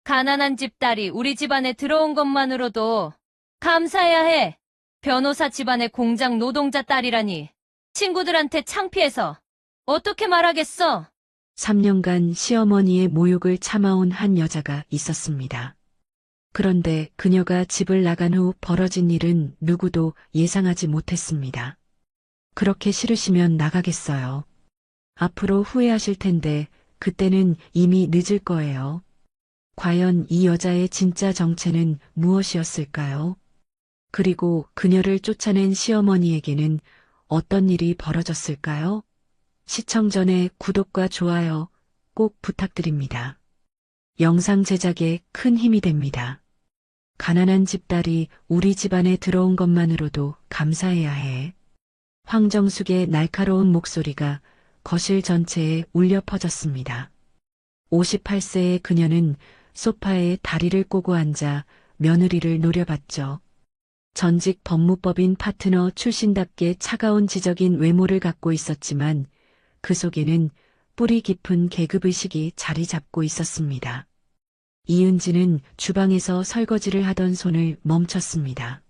가난한 집 딸이 우리 집안에 들어온 것만으로도 감사해야 해. 변호사 집안의 공장 노동자 딸이라니. 친구들한테 창피해서 어떻게 말하겠어? 3년간 시어머니의 모욕을 참아온 한 여자가 있었습니다. 그런데 그녀가 집을 나간 후 벌어진 일은 누구도 예상하지 못했습니다. 그렇게 싫으시면 나가겠어요. 앞으로 후회하실 텐데 그때는 이미 늦을 거예요. 과연 이 여자의 진짜 정체는 무엇이었을까요? 그리고 그녀를 쫓아낸 시어머니에게는 어떤 일이 벌어졌을까요? 시청 전에 구독과 좋아요 꼭 부탁드립니다. 영상 제작에 큰 힘이 됩니다. 가난한 집딸이 우리 집안에 들어온 것만으로도 감사해야 해. 황정숙의 날카로운 목소리가 거실 전체에 울려 퍼졌습니다. 58세의 그녀는 소파에 다리를 꼬고 앉아 며느리를 노려봤죠. 전직 법무법인 파트너 출신답게 차가운 지적인 외모를 갖고 있었지만 그 속에는 뿌리 깊은 계급의식이 자리 잡고 있었습니다. 이은지는 주방에서 설거지를 하던 손을 멈췄습니다.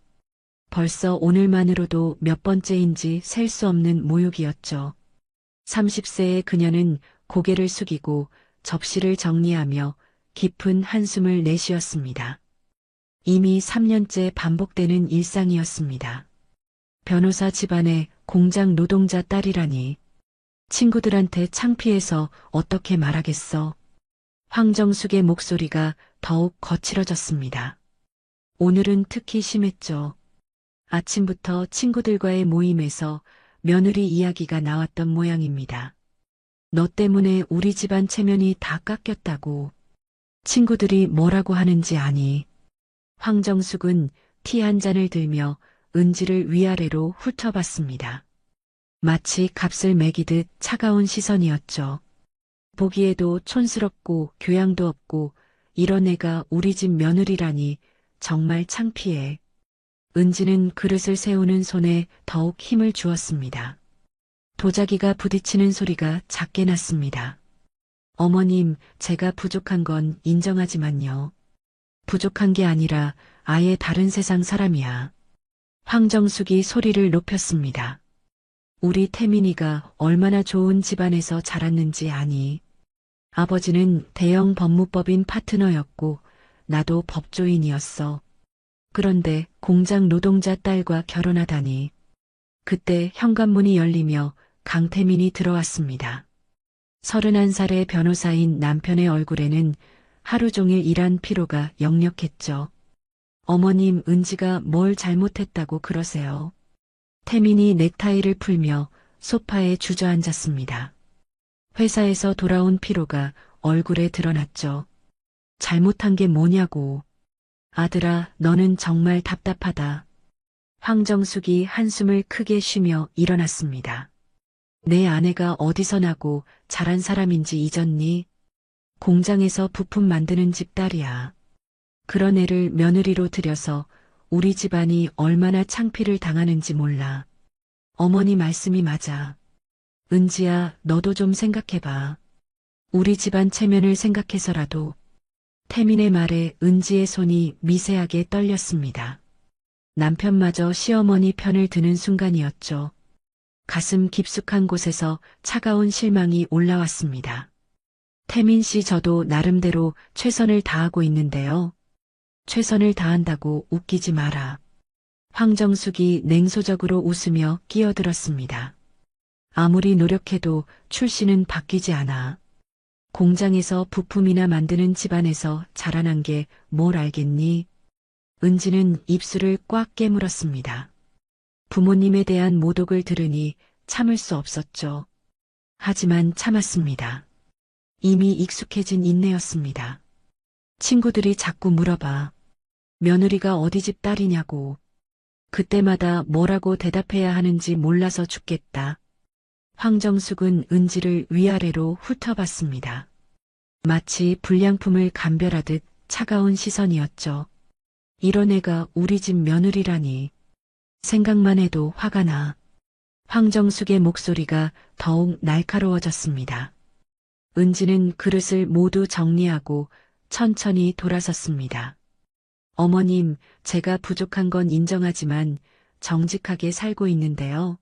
벌써 오늘만으로도 몇 번째인지 셀 수 없는 모욕이었죠. 30세의 그녀는 고개를 숙이고 접시를 정리하며 깊은 한숨을 내쉬었습니다. 이미 3년째 반복되는 일상이었습니다. 변호사 집안의 공장 노동자 딸이라니. 친구들한테 창피해서 어떻게 말하겠어. 황정숙의 목소리가 더욱 거칠어졌습니다. 오늘은 특히 심했죠. 아침부터 친구들과의 모임에서 며느리 이야기가 나왔던 모양입니다. 너 때문에 우리 집안 체면이 다 깎였다고. 친구들이 뭐라고 하는지 아니. 황정숙은 티 한 잔을 들며 은지를 위아래로 훑어봤습니다. 마치 값을 매기듯 차가운 시선이었죠. 보기에도 촌스럽고 교양도 없고 이런 애가 우리 집 며느리라니 정말 창피해. 은지는 그릇을 세우는 손에 더욱 힘을 주었습니다. 도자기가 부딪히는 소리가 작게 났습니다. 어머님, 제가 부족한 건 인정하지만요. 부족한 게 아니라 아예 다른 세상 사람이야. 황정숙이 소리를 높였습니다. 우리 태민이가 얼마나 좋은 집안에서 자랐는지 아니. 아버지는 대형 법무법인 파트너였고 나도 법조인이었어. 그런데 공장 노동자 딸과 결혼하다니. 그때 현관문이 열리며 강태민이 들어왔습니다. 31살의 변호사인 남편의 얼굴에는 하루 종일 일한 피로가 역력했죠. 어머님, 은지가 뭘 잘못했다고 그러세요? 태민이 넥타이를 풀며 소파에 주저앉았습니다. 회사에서 돌아온 피로가 얼굴에 드러났죠. 잘못한 게 뭐냐고. 아들아, 너는 정말 답답하다. 황정숙이 한숨을 크게 쉬며 일어났습니다. 내 아내가 어디서 나고 자란 사람인지 잊었니? 공장에서 부품 만드는 집 딸이야. 그런 애를 며느리로 들여서 우리 집안이 얼마나 창피를 당하는지 몰라. 어머니 말씀이 맞아. 은지야, 너도 좀 생각해봐. 우리 집안 체면을 생각해서라도. 태민의 말에 은지의 손이 미세하게 떨렸습니다. 남편마저 시어머니 편을 드는 순간이었죠. 가슴 깊숙한 곳에서 차가운 실망이 올라왔습니다. 태민 씨, 저도 나름대로 최선을 다하고 있는데요. 최선을 다한다고 웃기지 마라. 황정숙이 냉소적으로 웃으며 끼어들었습니다. 아무리 노력해도 출신은 바뀌지 않아. 공장에서 부품이나 만드는 집안에서 자라난 게 뭘 알겠니? 은지는 입술을 꽉 깨물었습니다. 부모님에 대한 모독을 들으니 참을 수 없었죠. 하지만 참았습니다. 이미 익숙해진 인내였습니다. 친구들이 자꾸 물어봐. 며느리가 어디 집 딸이냐고. 그때마다 뭐라고 대답해야 하는지 몰라서 죽겠다. 황정숙은 은지를 위아래로 훑어봤습니다. 마치 불량품을 감별하듯 차가운 시선이었죠. 이런 애가 우리 집 며느리라니. 생각만 해도 화가 나. 황정숙의 목소리가 더욱 날카로워졌습니다. 은지는 그릇을 모두 정리하고 천천히 돌아섰습니다. 어머님, 제가 부족한 건 인정하지만 정직하게 살고 있는데요.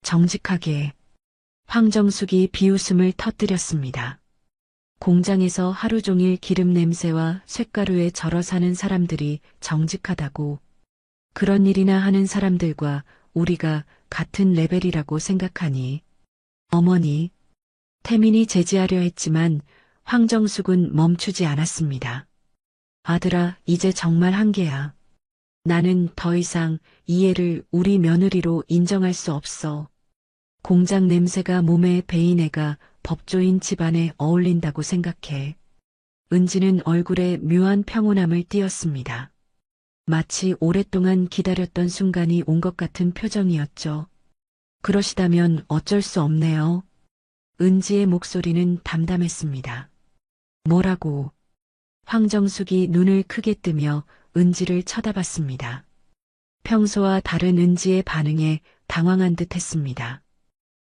정직하게. 황정숙이 비웃음을 터뜨렸습니다. 공장에서 하루 종일 기름 냄새와 쇳가루에 절어 사는 사람들이 정직하다고. 그런 일이나 하는 사람들과 우리가 같은 레벨이라고 생각하니. 어머니, 태민이 제지하려 했지만 황정숙은 멈추지 않았습니다. 아들아, 이제 정말 한계야. 나는 더 이상 이 애를 우리 며느리로 인정할 수 없어. 공장 냄새가 몸에 배인 애가 법조인 집안에 어울린다고 생각해. 은지는 얼굴에 묘한 평온함을 띄었습니다. 마치 오랫동안 기다렸던 순간이 온 것 같은 표정이었죠. 그러시다면 어쩔 수 없네요. 은지의 목소리는 담담했습니다. 뭐라고? 황정숙이 눈을 크게 뜨며 은지를 쳐다봤습니다. 평소와 다른 은지의 반응에 당황한 듯 했습니다.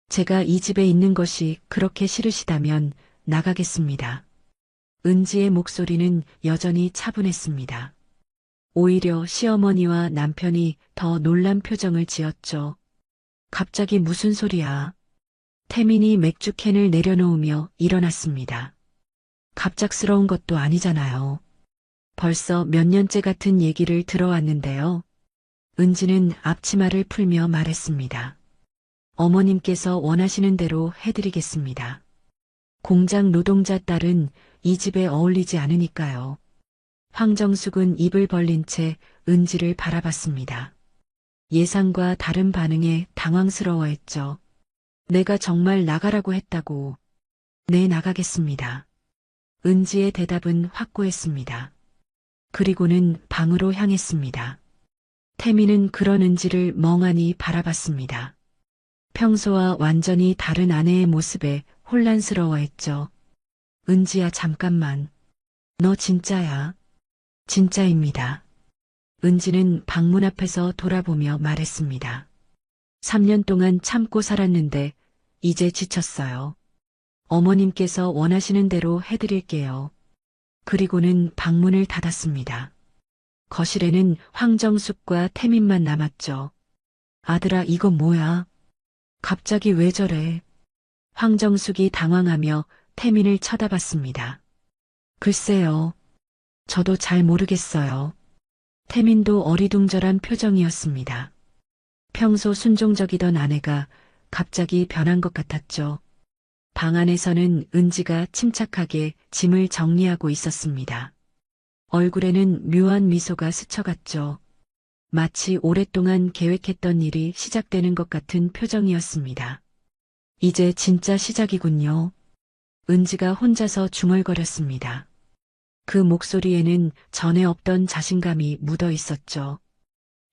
제가 이 집에 있는 것이 그렇게 싫으시다면 나가겠습니다. 은지의 목소리는 여전히 차분했습니다. 오히려 시어머니와 남편이 더 놀란 표정을 지었죠. 갑자기 무슨 소리야? 태민이 맥주캔을 내려놓으며 일어났습니다. 갑작스러운 것도 아니잖아요. 벌써 몇 년째 같은 얘기를 들어왔는데요. 은지는 앞치마를 풀며 말했습니다. 어머님께서 원하시는 대로 해드리겠습니다. 공장 노동자 딸은 이 집에 어울리지 않으니까요. 황정숙은 입을 벌린 채 은지를 바라봤습니다. 예상과 다른 반응에 당황스러워했죠. 내가 정말 나가라고 했다고. 네, 나가겠습니다. 은지의 대답은 확고했습니다. 그리고는 방으로 향했습니다. 태미는 그런 은지를 멍하니 바라봤습니다. 평소와 완전히 다른 아내의 모습에 혼란스러워했죠. 은지야, 잠깐만. 너 진짜야? 진짜입니다. 은지는 방문 앞에서 돌아보며 말했습니다. 3년 동안 참고 살았는데 이제 지쳤어요. 어머님께서 원하시는 대로 해드릴게요. 그리고는 방문을 닫았습니다. 거실에는 황정숙과 태민만 남았죠. 아들아, 이거 뭐야? 갑자기 왜 저래? 황정숙이 당황하며 태민을 쳐다봤습니다. 글쎄요. 저도 잘 모르겠어요. 태민도 어리둥절한 표정이었습니다. 평소 순종적이던 아내가 갑자기 변한 것 같았죠. 방 안에서는 은지가 침착하게 짐을 정리하고 있었습니다. 얼굴에는 묘한 미소가 스쳐갔죠. 마치 오랫동안 계획했던 일이 시작되는 것 같은 표정이었습니다. 이제 진짜 시작이군요. 은지가 혼자서 중얼거렸습니다. 그 목소리에는 전에 없던 자신감이 묻어 있었죠.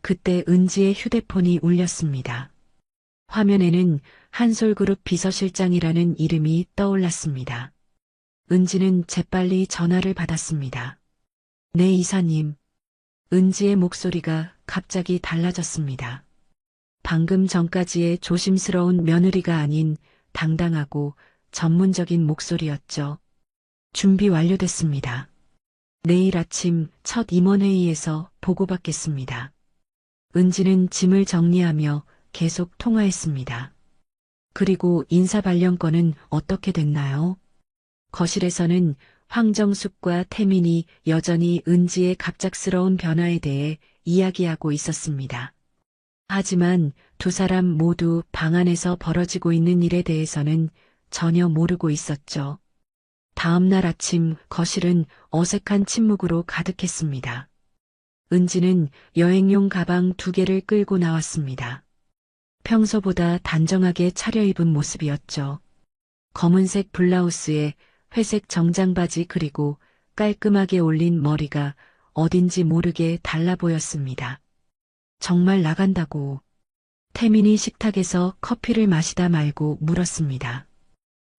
그때 은지의 휴대폰이 울렸습니다. 화면에는 한솔그룹 비서실장이라는 이름이 떠올랐습니다. 은지는 재빨리 전화를 받았습니다. 네, 이사님. 은지의 목소리가 갑자기 달라졌습니다. 방금 전까지의 조심스러운 며느리가 아닌 당당하고 전문적인 목소리였죠. 준비 완료됐습니다. 내일 아침 첫 임원회의에서 보고받겠습니다. 은지는 짐을 정리하며 계속 통화했습니다. 그리고 인사발령권은 어떻게 됐나요? 거실에서는 황정숙과 태민이 여전히 은지의 갑작스러운 변화에 대해 이야기하고 있었습니다. 하지만 두 사람 모두 방 안에서 벌어지고 있는 일에 대해서는 전혀 모르고 있었죠. 다음 날 아침 거실은 어색한 침묵으로 가득했습니다. 은지는 여행용 가방 2개를 끌고 나왔습니다. 평소보다 단정하게 차려입은 모습이었죠. 검은색 블라우스에 회색 정장 바지 그리고 깔끔하게 올린 머리가 어딘지 모르게 달라 보였습니다. 정말 나간다고. 태민이 식탁에서 커피를 마시다 말고 물었습니다.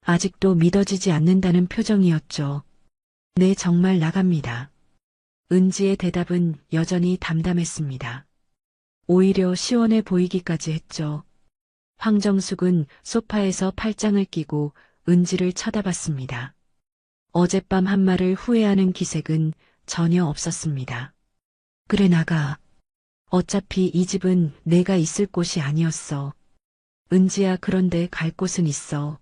아직도 믿어지지 않는다는 표정이었죠. 네, 정말 나갑니다. 은지의 대답은 여전히 담담했습니다. 오히려 시원해 보이기까지 했죠. 황정숙은 소파에서 팔짱을 끼고 은지를 쳐다봤습니다. 어젯밤 한 말을 후회하는 기색은 전혀 없었습니다. 그래 나가. 어차피 이 집은 내가 있을 곳이 아니었어. 은지야 그런데 갈 곳은 있어.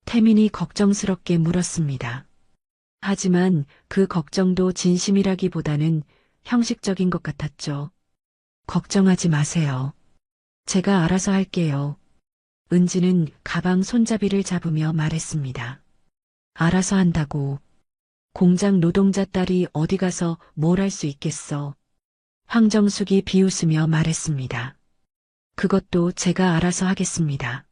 태민이 걱정스럽게 물었습니다. 하지만 그 걱정도 진심이라기보다는 형식적인 것 같았죠. 걱정하지 마세요. 제가 알아서 할게요. 은지는 가방 손잡이를 잡으며 말했습니다. 알아서 한다고. 공장 노동자 딸이 어디 가서 뭘 할 수 있겠어. 황정숙이 비웃으며 말했습니다. 그것도 제가 알아서 하겠습니다.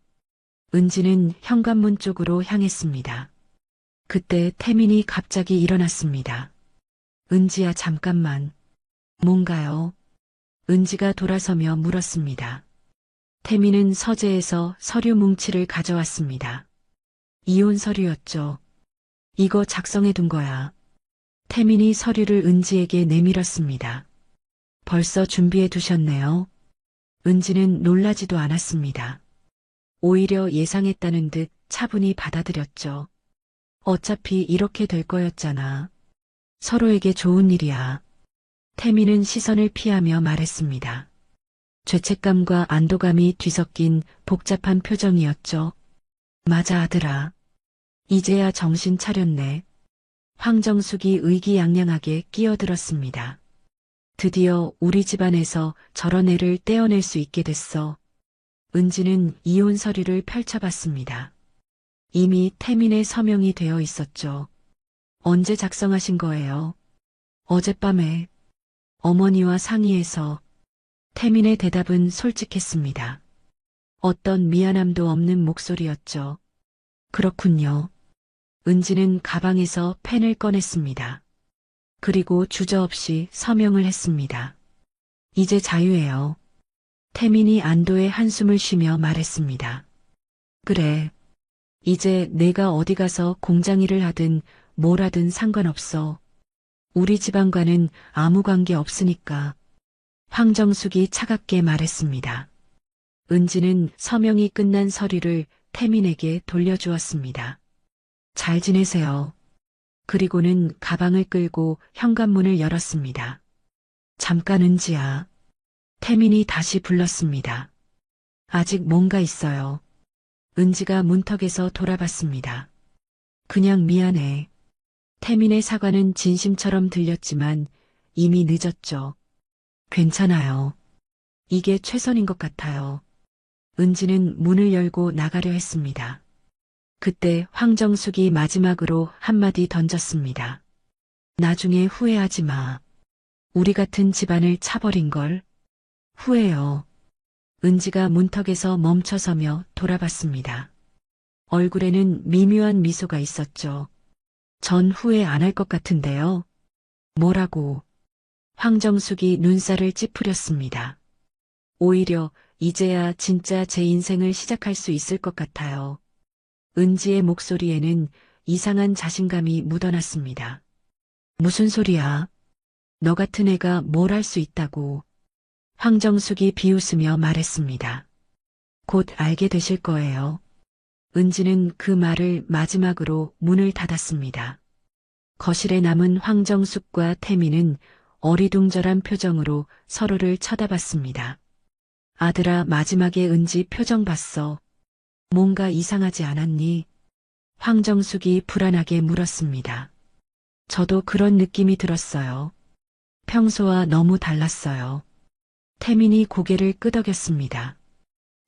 은지는 현관문 쪽으로 향했습니다. 그때 태민이 갑자기 일어났습니다. 은지야 잠깐만. 뭔가요? 은지가 돌아서며 물었습니다. 태민은 서재에서 서류 뭉치를 가져왔습니다. 이혼 서류였죠. 이거 작성해둔 거야. 태민이 서류를 은지에게 내밀었습니다. 벌써 준비해 두셨네요. 은지는 놀라지도 않았습니다. 오히려 예상했다는 듯 차분히 받아들였죠. 어차피 이렇게 될 거였잖아. 서로에게 좋은 일이야. 태민은 시선을 피하며 말했습니다. 죄책감과 안도감이 뒤섞인 복잡한 표정이었죠. 맞아 아들아. 이제야 정신 차렸네. 황정숙이 의기양양하게 끼어들었습니다. 드디어 우리 집안에서 저런 애를 떼어낼 수 있게 됐어. 은지는 이혼 서류를 펼쳐봤습니다. 이미 태민의 서명이 되어 있었죠. 언제 작성하신 거예요? 어젯밤에 어머니와 상의해서. 태민의 대답은 솔직했습니다. 어떤 미안함도 없는 목소리였죠. 그렇군요. 은지는 가방에서 펜을 꺼냈습니다. 그리고 주저없이 서명을 했습니다. 이제 자유해요. 태민이 안도의 한숨을 쉬며 말했습니다. 그래. 이제 내가 어디 가서 공장 일을 하든 뭘 하든 상관없어. 우리 집안과는 아무 관계 없으니까. 황정숙이 차갑게 말했습니다. 은지는 서명이 끝난 서류를 태민에게 돌려주었습니다. 잘 지내세요. 그리고는 가방을 끌고 현관문을 열었습니다. 잠깐 은지야. 태민이 다시 불렀습니다. 아직 뭔가 있어요. 은지가 문턱에서 돌아봤습니다. 그냥 미안해. 태민의 사과는 진심처럼 들렸지만 이미 늦었죠. 괜찮아요. 이게 최선인 것 같아요. 은지는 문을 열고 나가려 했습니다. 그때 황정숙이 마지막으로 한마디 던졌습니다. 나중에 후회하지 마. 우리 같은 집안을 차버린 걸. 후회요. 은지가 문턱에서 멈춰서며 돌아봤습니다. 얼굴에는 미묘한 미소가 있었죠. 전 후회 안 할 것 같은데요. 뭐라고? 황정숙이 눈살을 찌푸렸습니다. 오히려 이제야 진짜 제 인생을 시작할 수 있을 것 같아요. 은지의 목소리에는 이상한 자신감이 묻어났습니다. 무슨 소리야? 너 같은 애가 뭘 할 수 있다고. 황정숙이 비웃으며 말했습니다. 곧 알게 되실 거예요. 은지는 그 말을 마지막으로 문을 닫았습니다. 거실에 남은 황정숙과 태민은 어리둥절한 표정으로 서로를 쳐다봤습니다. 아들아 마지막에 은지 표정 봤어. 뭔가 이상하지 않았니? 황정숙이 불안하게 물었습니다. 저도 그런 느낌이 들었어요. 평소와 너무 달랐어요. 태민이 고개를 끄덕였습니다.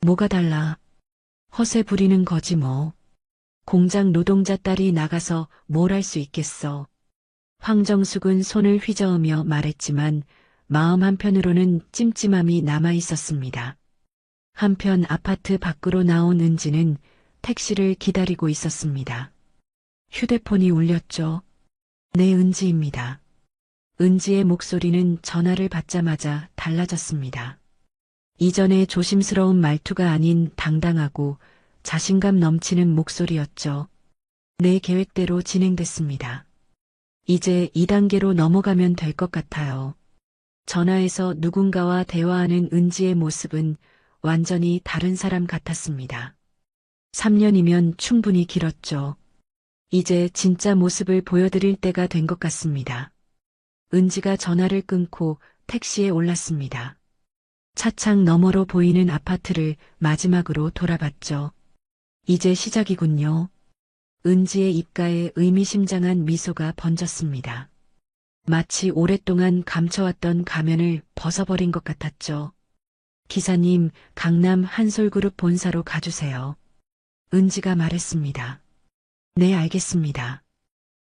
뭐가 달라? 허세 부리는 거지 뭐. 공장 노동자 딸이 나가서 뭘 할 수 있겠어. 황정숙은 손을 휘저으며 말했지만 마음 한편으로는 찜찜함이 남아 있었습니다. 한편 아파트 밖으로 나온 은지는 택시를 기다리고 있었습니다. 휴대폰이 울렸죠. 네, 은지입니다. 은지의 목소리는 전화를 받자마자 달라졌습니다. 이전의 조심스러운 말투가 아닌 당당하고 자신감 넘치는 목소리였죠. 내 계획대로 진행됐습니다. 이제 2단계로 넘어가면 될 것 같아요. 전화에서 누군가와 대화하는 은지의 모습은 완전히 다른 사람 같았습니다. 3년이면 충분히 길었죠. 이제 진짜 모습을 보여드릴 때가 된 것 같습니다. 은지가 전화를 끊고 택시에 올랐습니다. 차창 너머로 보이는 아파트를 마지막으로 돌아봤죠. 이제 시작이군요. 은지의 입가에 의미심장한 미소가 번졌습니다. 마치 오랫동안 감춰왔던 가면을 벗어버린 것 같았죠. 기사님, 강남 한솔그룹 본사로 가주세요. 은지가 말했습니다. 네, 알겠습니다.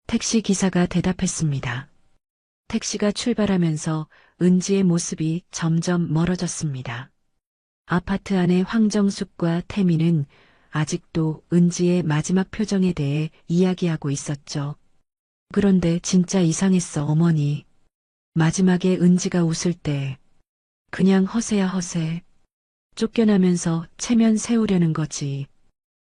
택시 기사가 대답했습니다. 택시가 출발하면서 은지의 모습이 점점 멀어졌습니다. 아파트 안의 황정숙과 태민은 아직도 은지의 마지막 표정에 대해 이야기하고 있었죠. 그런데 진짜 이상했어, 어머니. 마지막에 은지가 웃을 때 그냥 허세야 허세. 쫓겨나면서 체면 세우려는 거지.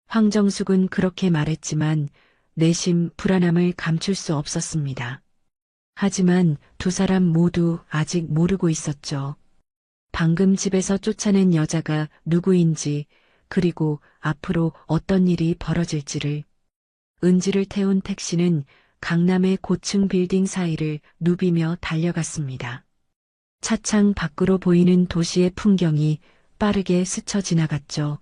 황정숙은 그렇게 말했지만 내심 불안함을 감출 수 없었습니다. 하지만 두 사람 모두 아직 모르고 있었죠. 방금 집에서 쫓아낸 여자가 누구인지, 그리고 앞으로 어떤 일이 벌어질지를. 은지를 태운 택시는 강남의 고층 빌딩 사이를 누비며 달려갔습니다. 차창 밖으로 보이는 도시의 풍경이 빠르게 스쳐 지나갔죠.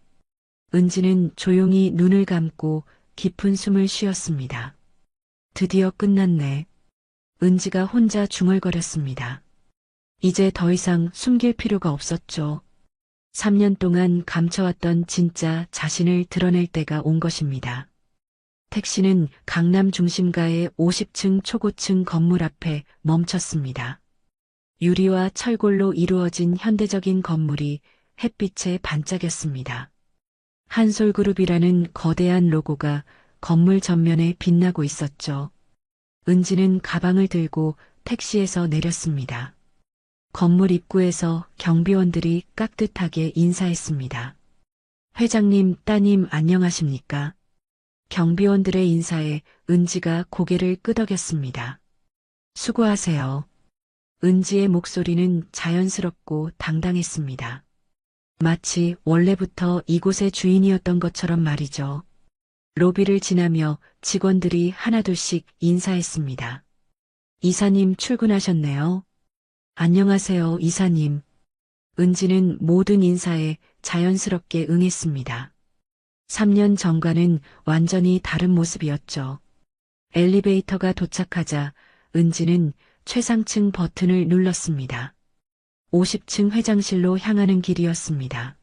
은지는 조용히 눈을 감고 깊은 숨을 쉬었습니다. 드디어 끝났네. 은지가 혼자 중얼거렸습니다. 이제 더 이상 숨길 필요가 없었죠. 3년 동안 감춰왔던 진짜 자신을 드러낼 때가 온 것입니다. 택시는 강남 중심가의 50층 초고층 건물 앞에 멈췄습니다. 유리와 철골로 이루어진 현대적인 건물이 햇빛에 반짝였습니다. 한솔그룹이라는 거대한 로고가 건물 전면에 빛나고 있었죠. 은지는 가방을 들고 택시에서 내렸습니다. 건물 입구에서 경비원들이 깍듯하게 인사했습니다. 회장님, 따님 안녕하십니까? 경비원들의 인사에 은지가 고개를 끄덕였습니다. 수고하세요. 은지의 목소리는 자연스럽고 당당했습니다. 마치 원래부터 이곳의 주인이었던 것처럼 말이죠. 로비를 지나며 직원들이 하나둘씩 인사했습니다. 이사님 출근하셨네요. 안녕하세요, 이사님. 은지는 모든 인사에 자연스럽게 응했습니다. 3년 전과는 완전히 다른 모습이었죠. 엘리베이터가 도착하자 은지는 최상층 버튼을 눌렀습니다. 50층 회장실로 향하는 길이었습니다.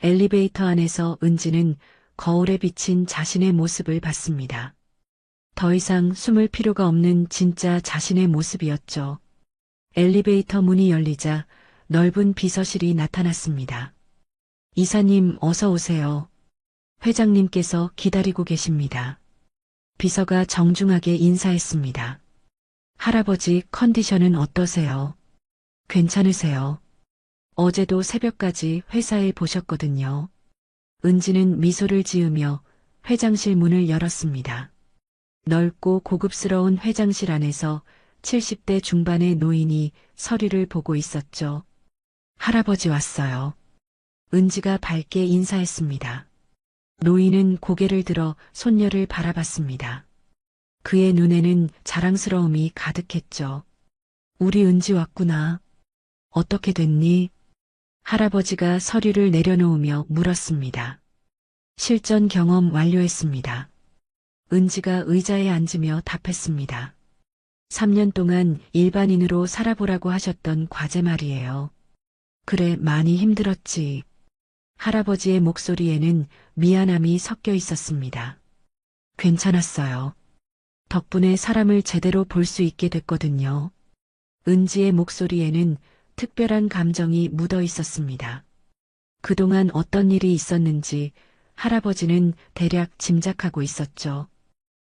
엘리베이터 안에서 은지는 거울에 비친 자신의 모습을 봤습니다. 더 이상 숨을 필요가 없는 진짜 자신의 모습이었죠. 엘리베이터 문이 열리자 넓은 비서실이 나타났습니다. 이사님 어서 오세요. 회장님께서 기다리고 계십니다. 비서가 정중하게 인사했습니다. 할아버지 컨디션은 어떠세요? 괜찮으세요? 어제도 새벽까지 회사에 보셨거든요. 은지는 미소를 지으며 회장실 문을 열었습니다. 넓고 고급스러운 회장실 안에서 70대 중반의 노인이 서류를 보고 있었죠. 할아버지 왔어요. 은지가 밝게 인사했습니다. 노인은 고개를 들어 손녀를 바라봤습니다. 그의 눈에는 자랑스러움이 가득했죠. 우리 은지 왔구나. 어떻게 됐니? 할아버지가 서류를 내려놓으며 물었습니다. 실전 경험 완료했습니다. 은지가 의자에 앉으며 답했습니다. 3년 동안 일반인으로 살아보라고 하셨던 과제 말이에요. 그래, 많이 힘들었지. 할아버지의 목소리에는 미안함이 섞여 있었습니다. 괜찮았어요. 덕분에 사람을 제대로 볼 수 있게 됐거든요. 은지의 목소리에는 특별한 감정이 묻어 있었습니다. 그동안 어떤 일이 있었는지 할아버지는 대략 짐작하고 있었죠.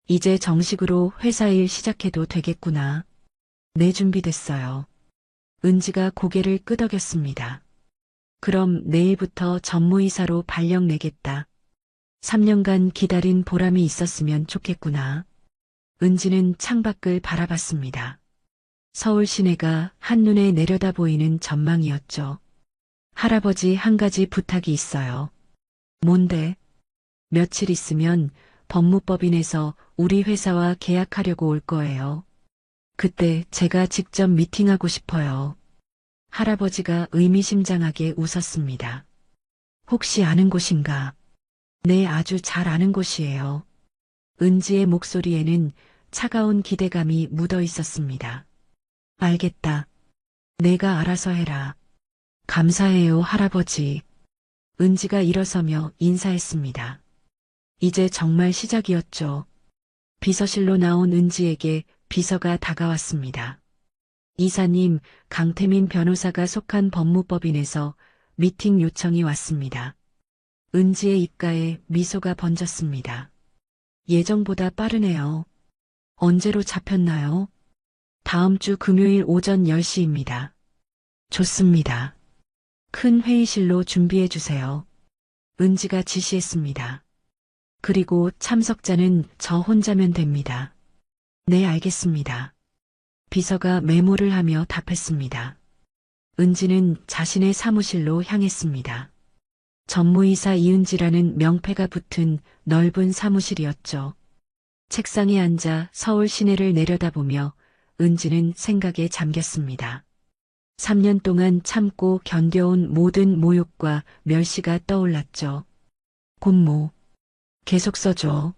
이제 정식으로 회사 일 시작해도 되겠구나. 네, 준비됐어요. 은지가 고개를 끄덕였습니다. 그럼 내일부터 전무이사로 발령 내겠다. 3년간 기다린 보람이 있었으면 좋겠구나. 은지는 창밖을 바라봤습니다. 서울 시내가 한눈에 내려다 보이는 전망이었죠. 할아버지 한 가지 부탁이 있어요. 뭔데? 며칠 있으면 법무법인에서 우리 회사와 계약하려고 올 거예요. 그때 제가 직접 미팅하고 싶어요. 할아버지가 의미심장하게 웃었습니다. 혹시 아는 곳인가? 네, 아주 잘 아는 곳이에요. 은지의 목소리에는 차가운 기대감이 묻어 있었습니다. 알겠다. 내가 알아서 해라. 감사해요, 할아버지. 은지가 일어서며 인사했습니다. 이제 정말 시작이었죠. 비서실로 나온 은지에게 비서가 다가왔습니다. 이사님, 강태민 변호사가 속한 법무법인에서 미팅 요청이 왔습니다. 은지의 입가에 미소가 번졌습니다. 예정보다 빠르네요. 언제로 잡혔나요? 다음 주 금요일 오전 10시입니다. 좋습니다. 큰 회의실로 준비해 주세요. 은지가 지시했습니다. 그리고 참석자는 저 혼자면 됩니다. 네, 알겠습니다. 비서가 메모를 하며 답했습니다. 은지는 자신의 사무실로 향했습니다. 전무이사 이은지라는 명패가 붙은 넓은 사무실이었죠. 책상에 앉아 서울 시내를 내려다보며 은지는 생각에 잠겼습니다. 3년 동안 참고 견뎌온 모든 모욕과 멸시가 떠올랐죠. 곤모. 계속 써줘.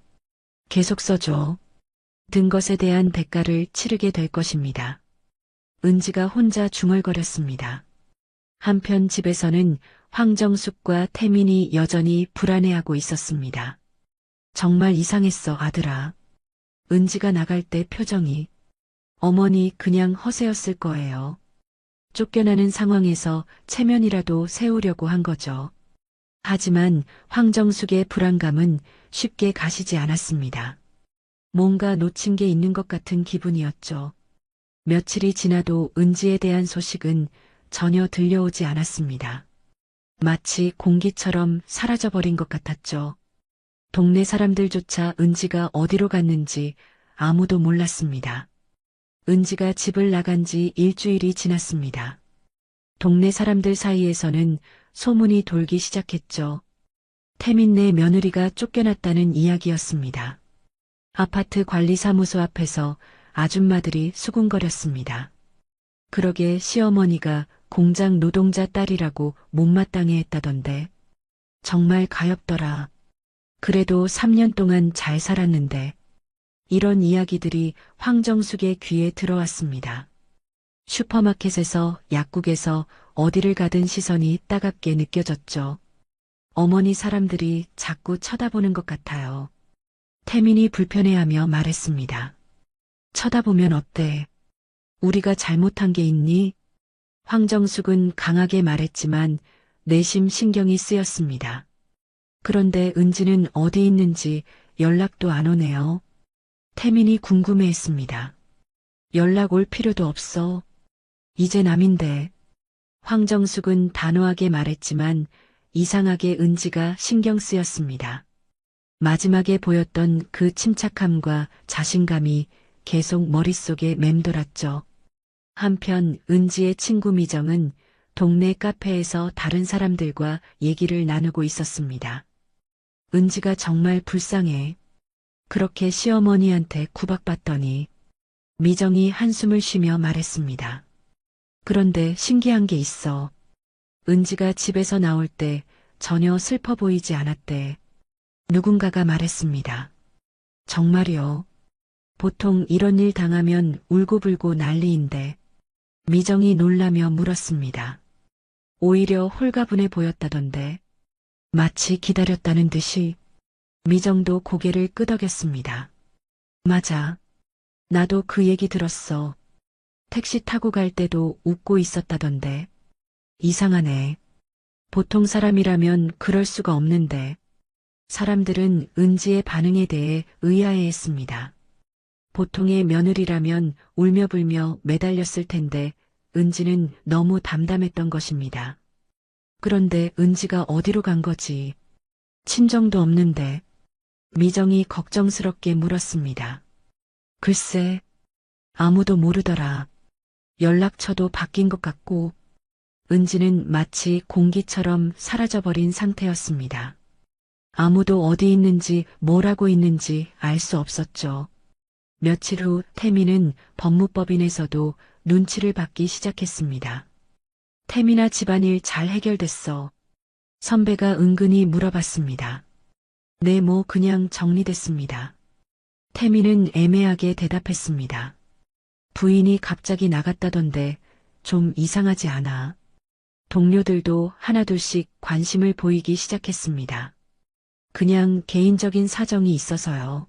계속 써줘. 든 것에 대한 대가를 치르게 될 것입니다. 은지가 혼자 중얼거렸습니다. 한편 집에서는 황정숙과 태민이 여전히 불안해하고 있었습니다. 정말 이상했어, 아들아. 은지가 나갈 때 표정이. 어머니 그냥 허세였을 거예요. 쫓겨나는 상황에서 체면이라도 세우려고 한 거죠. 하지만 황정숙의 불안감은 쉽게 가시지 않았습니다. 뭔가 놓친 게 있는 것 같은 기분이었죠. 며칠이 지나도 은지에 대한 소식은 전혀 들려오지 않았습니다. 마치 공기처럼 사라져버린 것 같았죠. 동네 사람들조차 은지가 어디로 갔는지 아무도 몰랐습니다. 은지가 집을 나간 지 일주일이 지났습니다. 동네 사람들 사이에서는 소문이 돌기 시작했죠. 태민네 며느리가 쫓겨났다는 이야기였습니다. 아파트 관리사무소 앞에서 아줌마들이 수군거렸습니다. 그러게 시어머니가 공장 노동자 딸이라고 못마땅해 했다던데. 정말 가엾더라. 그래도 3년 동안 잘 살았는데. 이런 이야기들이 황정숙의 귀에 들어왔습니다. 슈퍼마켓에서 약국에서 어디를 가든 시선이 따갑게 느껴졌죠. 어머니 사람들이 자꾸 쳐다보는 것 같아요. 태민이 불편해하며 말했습니다. 쳐다보면 어때? 우리가 잘못한 게 있니? 황정숙은 강하게 말했지만 내심 신경이 쓰였습니다. 그런데 은지는 어디 있는지 연락도 안 오네요. 태민이 궁금해했습니다. 연락 올 필요도 없어. 이제 남인데. 황정숙은 단호하게 말했지만 이상하게 은지가 신경 쓰였습니다. 마지막에 보였던 그 침착함과 자신감이 계속 머릿속에 맴돌았죠. 한편 은지의 친구 미정은 동네 카페에서 다른 사람들과 얘기를 나누고 있었습니다. 은지가 정말 불쌍해. 그렇게 시어머니한테 구박받더니. 미정이 한숨을 쉬며 말했습니다. 그런데 신기한 게 있어. 은지가 집에서 나올 때 전혀 슬퍼 보이지 않았대. 누군가가 말했습니다. 정말요. 보통 이런 일 당하면 울고불고 난리인데. 미정이 놀라며 물었습니다. 오히려 홀가분해 보였다던데. 마치 기다렸다는 듯이. 미정도 고개를 끄덕였습니다. 맞아. 나도 그 얘기 들었어. 택시 타고 갈 때도 웃고 있었다던데. 이상하네. 보통 사람이라면 그럴 수가 없는데. 사람들은 은지의 반응에 대해 의아해했습니다. 보통의 며느리라면 울며불며 매달렸을 텐데 은지는 너무 담담했던 것입니다. 그런데 은지가 어디로 간 거지? 친정도 없는데. 미정이 걱정스럽게 물었습니다. 글쎄, 아무도 모르더라. 연락처도 바뀐 것 같고. 은지는 마치 공기처럼 사라져버린 상태였습니다. 아무도 어디 있는지 뭘 하고 있는지 알 수 없었죠. 며칠 후 태민은 법무법인에서도 눈치를 받기 시작했습니다. 태민아, 집안일 잘 해결됐어. 선배가 은근히 물어봤습니다. 네, 뭐 그냥 정리됐습니다. 태민은 애매하게 대답했습니다. 부인이 갑자기 나갔다던데 좀 이상하지 않아? 동료들도 하나둘씩 관심을 보이기 시작했습니다. 그냥 개인적인 사정이 있어서요.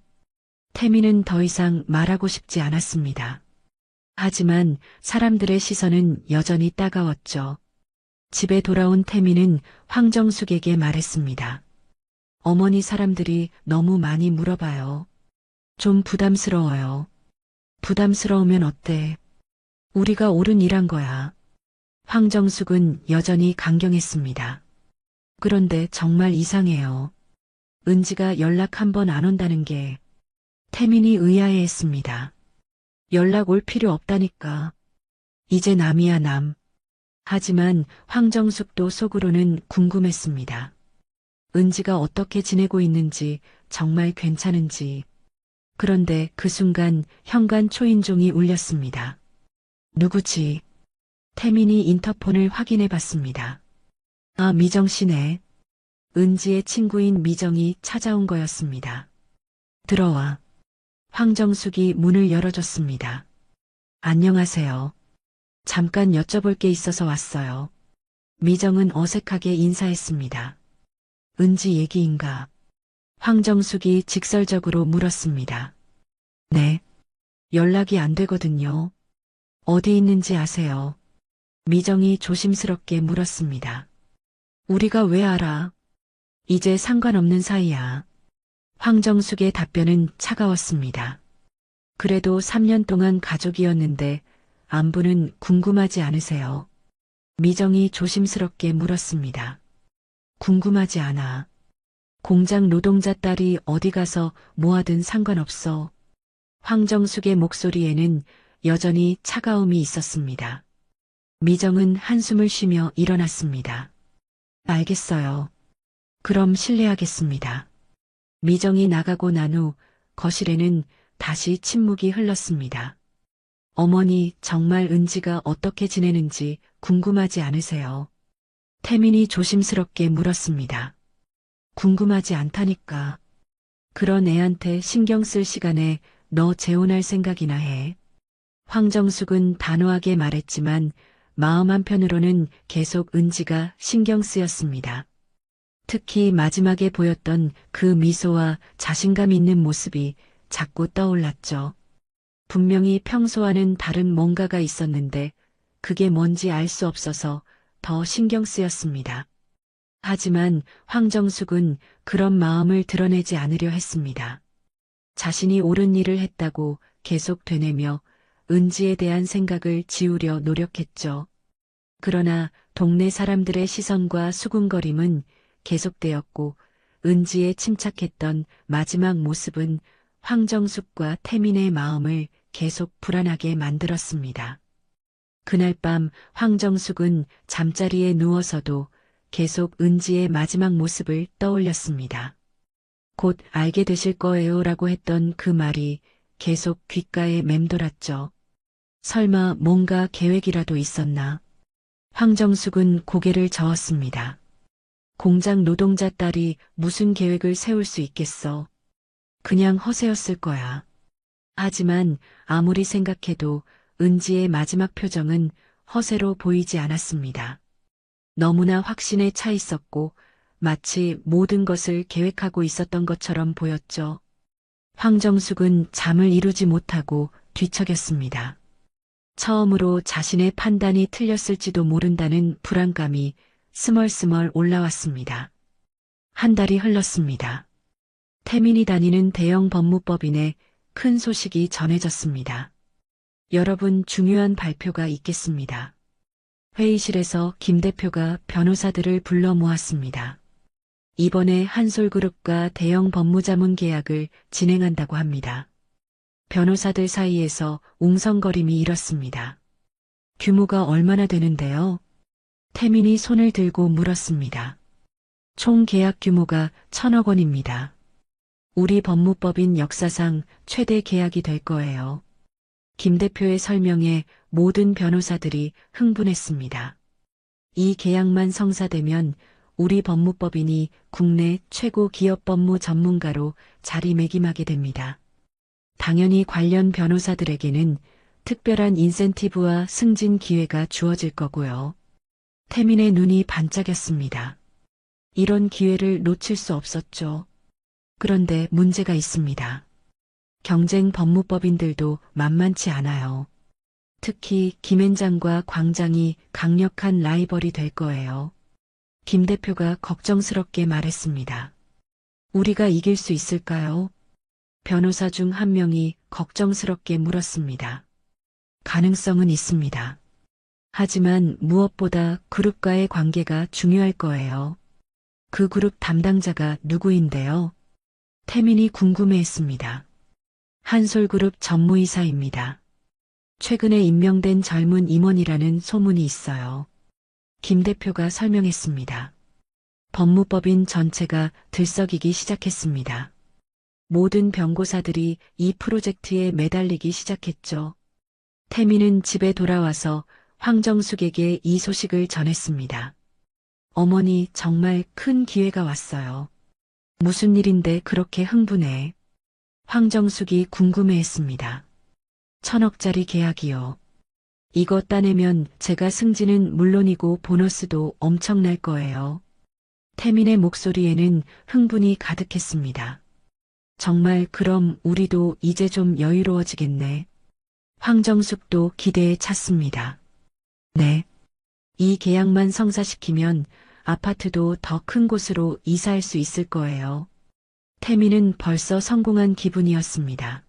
태민은 더 이상 말하고 싶지 않았습니다. 하지만 사람들의 시선은 여전히 따가웠죠. 집에 돌아온 태민은 황정숙에게 말했습니다. 어머니, 사람들이 너무 많이 물어봐요. 좀 부담스러워요. 부담스러우면 어때? 우리가 옳은 일한 거야. 황정숙은 여전히 강경했습니다. 그런데 정말 이상해요. 은지가 연락 한 번 안 온다는 게. 태민이 의아해했습니다. 연락 올 필요 없다니까. 이제 남이야 남. 하지만 황정숙도 속으로는 궁금했습니다. 은지가 어떻게 지내고 있는지, 정말 괜찮은지. 그런데 그 순간 현관 초인종이 울렸습니다. 누구지? 태민이 인터폰을 확인해 봤습니다. 아, 미정 씨네. 은지의 친구인 미정이 찾아온 거였습니다. 들어와. 황정숙이 문을 열어줬습니다. 안녕하세요. 잠깐 여쭤볼 게 있어서 왔어요. 미정은 어색하게 인사했습니다. 은지 얘기인가? 황정숙이 직설적으로 물었습니다. 네. 연락이 안 되거든요. 어디 있는지 아세요? 미정이 조심스럽게 물었습니다. 우리가 왜 알아? 이제 상관없는 사이야. 황정숙의 답변은 차가웠습니다. 그래도 3년 동안 가족이었는데 안부는 궁금하지 않으세요? 미정이 조심스럽게 물었습니다. 궁금하지 않아. 공장 노동자 딸이 어디 가서 뭐하든 상관없어. 황정숙의 목소리에는 여전히 차가움이 있었습니다. 미정은 한숨을 쉬며 일어났습니다. 알겠어요. 그럼 실례하겠습니다. 미정이 나가고 난 후 거실에는 다시 침묵이 흘렀습니다. 어머니, 정말 은지가 어떻게 지내는지 궁금하지 않으세요? 태민이 조심스럽게 물었습니다. 궁금하지 않다니까. 그런 애한테 신경 쓸 시간에 너 재혼할 생각이나 해. 황정숙은 단호하게 말했지만 마음 한편으로는 계속 은지가 신경 쓰였습니다. 특히 마지막에 보였던 그 미소와 자신감 있는 모습이 자꾸 떠올랐죠. 분명히 평소와는 다른 뭔가가 있었는데 그게 뭔지 알 수 없어서 더 신경 쓰였습니다. 하지만 황정숙은 그런 마음을 드러내지 않으려 했습니다. 자신이 옳은 일을 했다고 계속 되뇌며 은지에 대한 생각을 지우려 노력했죠. 그러나 동네 사람들의 시선과 수군거림은 계속되었고 은지에 침착했던 마지막 모습은 황정숙과 태민의 마음을 계속 불안하게 만들었습니다. 그날 밤 황정숙은 잠자리에 누워서도 계속 은지의 마지막 모습을 떠올렸습니다. 곧 알게 되실 거예요 라고 했던 그 말이 계속 귓가에 맴돌았죠. 설마 뭔가 계획이라도 있었나? 황정숙은 고개를 저었습니다. 공장 노동자 딸이 무슨 계획을 세울 수 있겠어. 그냥 허세였을 거야. 하지만 아무리 생각해도 은지의 마지막 표정은 허세로 보이지 않았습니다. 너무나 확신에 차 있었고 마치 모든 것을 계획하고 있었던 것처럼 보였죠. 황정숙은 잠을 이루지 못하고 뒤척였습니다. 처음으로 자신의 판단이 틀렸을지도 모른다는 불안감이 스멀스멀 올라왔습니다. 한 달이 흘렀습니다. 태민이 다니는 대형 법무법인에 큰 소식이 전해졌습니다. 여러분, 중요한 발표가 있겠습니다. 회의실에서 김 대표가 변호사들을 불러 모았습니다. 이번에 한솔그룹과 대형 법무자문 계약을 진행한다고 합니다. 변호사들 사이에서 웅성거림이 일었습니다. 규모가 얼마나 되는데요? 태민이 손을 들고 물었습니다. 총 계약 규모가 1,000억 원입니다. 우리 법무법인 역사상 최대 계약이 될 거예요. 김 대표의 설명에 모든 변호사들이 흥분했습니다. 이 계약만 성사되면 우리 법무법인이 국내 최고 기업 법무 전문가로 자리매김하게 됩니다. 당연히 관련 변호사들에게는 특별한 인센티브와 승진 기회가 주어질 거고요. 태민의 눈이 반짝였습니다. 이런 기회를 놓칠 수 없었죠. 그런데 문제가 있습니다. 경쟁 법무법인들도 만만치 않아요. 특히 김앤장과 광장이 강력한 라이벌이 될 거예요. 김 대표가 걱정스럽게 말했습니다. 우리가 이길 수 있을까요? 변호사 중 한 명이 걱정스럽게 물었습니다. 가능성은 있습니다. 하지만 무엇보다 그룹과의 관계가 중요할 거예요. 그 그룹 담당자가 누구인데요? 태민이 궁금해했습니다. 한솔그룹 전무이사입니다. 최근에 임명된 젊은 임원이라는 소문이 있어요. 김 대표가 설명했습니다. 법무법인 전체가 들썩이기 시작했습니다. 모든 변고사들이 이 프로젝트에 매달리기 시작했죠. 태민은 집에 돌아와서 황정숙에게 이 소식을 전했습니다. 어머니, 정말 큰 기회가 왔어요. 무슨 일인데 그렇게 흥분해? 황정숙이 궁금해했습니다. 1,000억짜리 계약이요. 이거 따내면 제가 승진은 물론이고 보너스도 엄청날 거예요. 태민의 목소리에는 흥분이 가득했습니다. 정말 그럼 우리도 이제 좀 여유로워지겠네. 황정숙도 기대에 찼습니다. 네. 이 계약만 성사시키면 아파트도 더 큰 곳으로 이사할 수 있을 거예요. 태민은 벌써 성공한 기분이었습니다.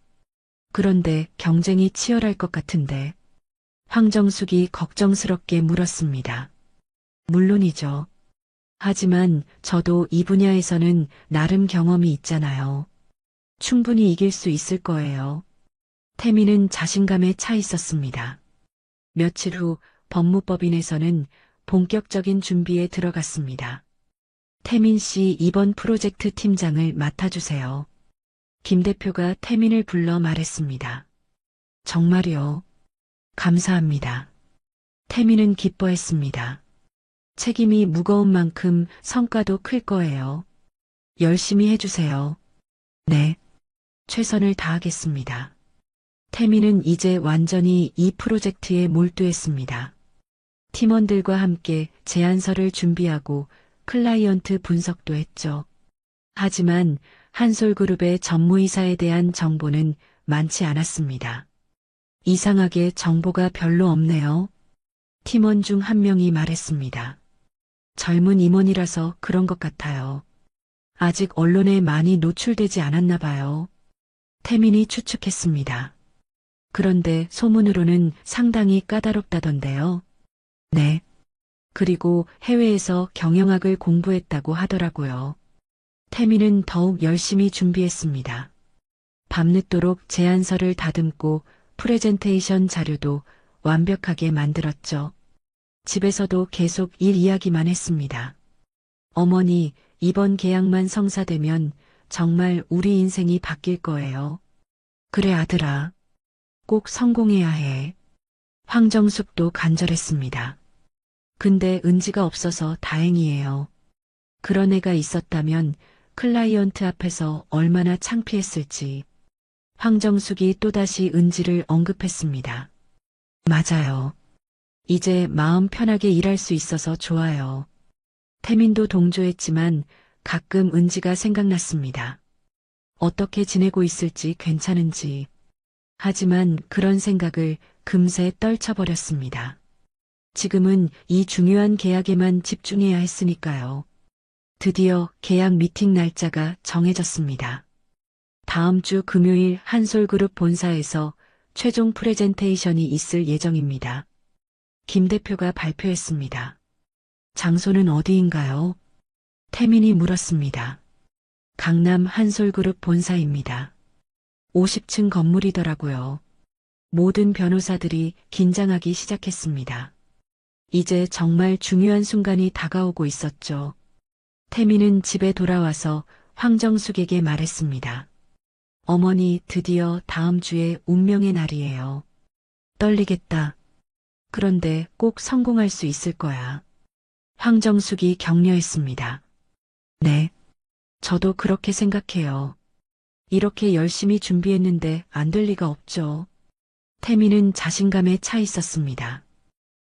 그런데 경쟁이 치열할 것 같은데. 황정숙이 걱정스럽게 물었습니다. 물론이죠. 하지만 저도 이 분야에서는 나름 경험이 있잖아요. 충분히 이길 수 있을 거예요. 태민은 자신감에 차 있었습니다. 며칠 후 법무법인에서는 본격적인 준비에 들어갔습니다. 태민 씨, 이번 프로젝트 팀장을 맡아주세요. 김 대표가 태민을 불러 말했습니다. 정말요? 감사합니다. 태민은 기뻐했습니다. 책임이 무거운 만큼 성과도 클 거예요. 열심히 해주세요. 네. 최선을 다하겠습니다. 태민은 이제 완전히 이 프로젝트에 몰두했습니다. 팀원들과 함께 제안서를 준비하고 클라이언트 분석도 했죠. 하지만 한솔그룹의 전무이사에 대한 정보는 많지 않았습니다. 이상하게 정보가 별로 없네요. 팀원 중 한 명이 말했습니다. 젊은 임원이라서 그런 것 같아요. 아직 언론에 많이 노출되지 않았나 봐요. 태민이 추측했습니다. 그런데 소문으로는 상당히 까다롭다던데요. 네. 그리고 해외에서 경영학을 공부했다고 하더라고요. 태민은 더욱 열심히 준비했습니다. 밤늦도록 제안서를 다듬고 프레젠테이션 자료도 완벽하게 만들었죠. 집에서도 계속 일 이야기만 했습니다. 어머니, 이번 계약만 성사되면 정말 우리 인생이 바뀔 거예요. 그래 아들아. 꼭 성공해야 해. 황정숙도 간절했습니다. 근데 은지가 없어서 다행이에요. 그런 애가 있었다면 클라이언트 앞에서 얼마나 창피했을지. 황정숙이 또다시 은지를 언급했습니다. 맞아요. 이제 마음 편하게 일할 수 있어서 좋아요. 태민도 동조했지만 가끔 은지가 생각났습니다. 어떻게 지내고 있을지 괜찮은지. 하지만 그런 생각을 금세 떨쳐버렸습니다. 지금은 이 중요한 계약에만 집중해야 했으니까요. 드디어 계약 미팅 날짜가 정해졌습니다. 다음 주 금요일 한솔그룹 본사에서 최종 프레젠테이션이 있을 예정입니다. 김 대표가 발표했습니다. 장소는 어디인가요? 태민이 물었습니다. 강남 한솔그룹 본사입니다. 50층 건물이더라고요. 모든 변호사들이 긴장하기 시작했습니다. 이제 정말 중요한 순간이 다가오고 있었죠. 태민은 집에 돌아와서 황정숙에게 말했습니다. 어머니, 드디어 다음 주에 운명의 날이에요. 떨리겠다. 그런데 꼭 성공할 수 있을 거야. 황정숙이 격려했습니다. 네, 저도 그렇게 생각해요. 이렇게 열심히 준비했는데 안 될 리가 없죠. 태민은 자신감에 차 있었습니다.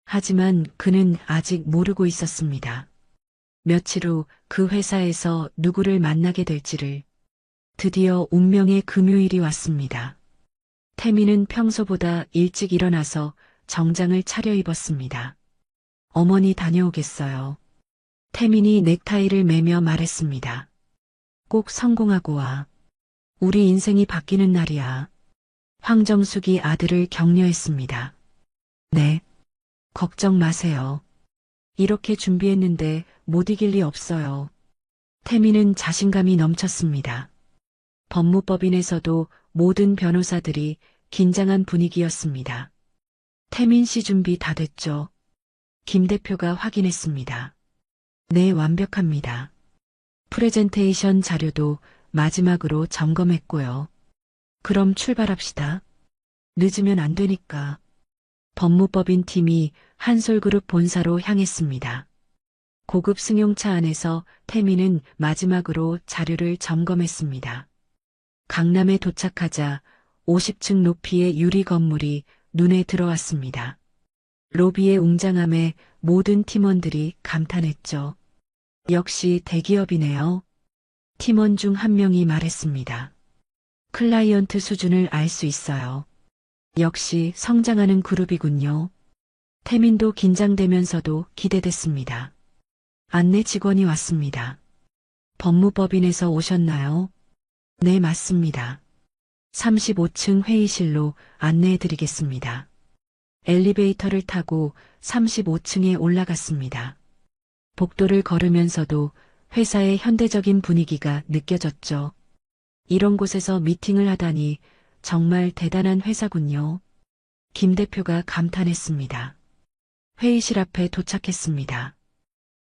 하지만 그는 아직 모르고 있었습니다. 며칠 후 그 회사에서 누구를 만나게 될지를. 드디어 운명의 금요일이 왔습니다. 태민은 평소보다 일찍 일어나서 정장을 차려입었습니다. 어머니 다녀오겠어요. 태민이 넥타이를 매며 말했습니다. 꼭 성공하고 와. 우리 인생이 바뀌는 날이야. 황정숙이 아들을 격려했습니다. 네. 걱정 마세요. 이렇게 준비했는데 못 이길 리 없어요. 태민은 자신감이 넘쳤습니다. 법무법인에서도 모든 변호사들이 긴장한 분위기였습니다. 태민 씨 준비 다 됐죠? 김 대표가 확인했습니다. 네, 완벽합니다. 프레젠테이션 자료도 마지막으로 점검했고요. 그럼 출발합시다. 늦으면 안 되니까. 법무법인 팀이 한솔그룹 본사로 향했습니다. 고급 승용차 안에서 태민은 마지막으로 자료를 점검했습니다. 강남에 도착하자 50층 높이의 유리 건물이 눈에 들어왔습니다. 로비의 웅장함에 모든 팀원들이 감탄했죠. 역시 대기업이네요. 팀원 중 한 명이 말했습니다. 클라이언트 수준을 알 수 있어요. 역시 성장하는 그룹이군요. 태민도 긴장되면서도 기대됐습니다. 안내 직원이 왔습니다. 법무법인에서 오셨나요? 네, 맞습니다. 35층 회의실로 안내해드리겠습니다. 엘리베이터를 타고 35층에 올라갔습니다. 복도를 걸으면서도 회사의 현대적인 분위기가 느껴졌죠. 이런 곳에서 미팅을 하다니 정말 대단한 회사군요. 김 대표가 감탄했습니다. 회의실 앞에 도착했습니다.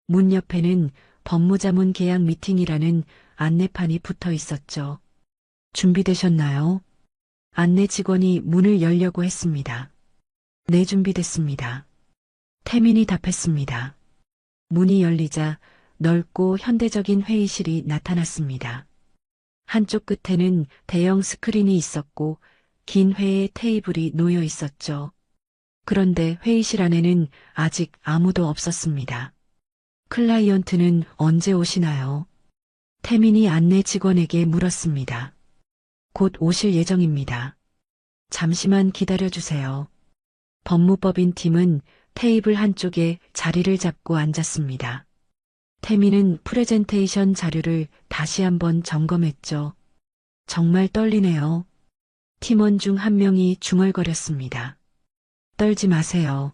문 옆에는 법무자문 계약 미팅이라는 안내판이 붙어 있었죠. 준비되셨나요? 안내 직원이 문을 열려고 했습니다. 네, 준비됐습니다. 태민이 답했습니다. 문이 열리자 넓고 현대적인 회의실이 나타났습니다. 한쪽 끝에는 대형 스크린이 있었고 긴 회의 테이블이 놓여 있었죠. 그런데 회의실 안에는 아직 아무도 없었습니다. 클라이언트는 언제 오시나요? 태민이 안내 직원에게 물었습니다. 곧 오실 예정입니다. 잠시만 기다려주세요. 법무법인 팀은 테이블 한쪽에 자리를 잡고 앉았습니다. 태민은 프레젠테이션 자료를 다시 한번 점검했죠. 정말 떨리네요. 팀원 중 한 명이 중얼거렸습니다. 떨지 마세요.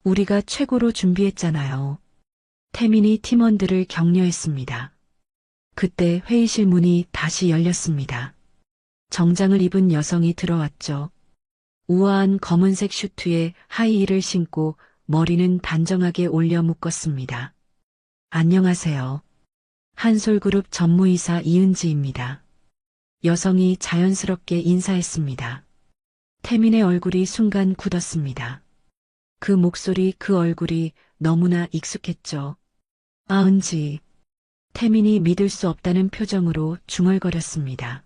우리가 최고로 준비했잖아요. 태민이 팀원들을 격려했습니다. 그때 회의실 문이 다시 열렸습니다. 정장을 입은 여성이 들어왔죠. 우아한 검은색 슈트에 하이힐을 신고 머리는 단정하게 올려 묶었습니다. 안녕하세요. 한솔그룹 전무이사 이은지입니다. 여성이 자연스럽게 인사했습니다. 태민의 얼굴이 순간 굳었습니다. 그 목소리, 그 얼굴이 너무나 익숙했죠. 아, 은지. 태민이 믿을 수 없다는 표정으로 중얼거렸습니다.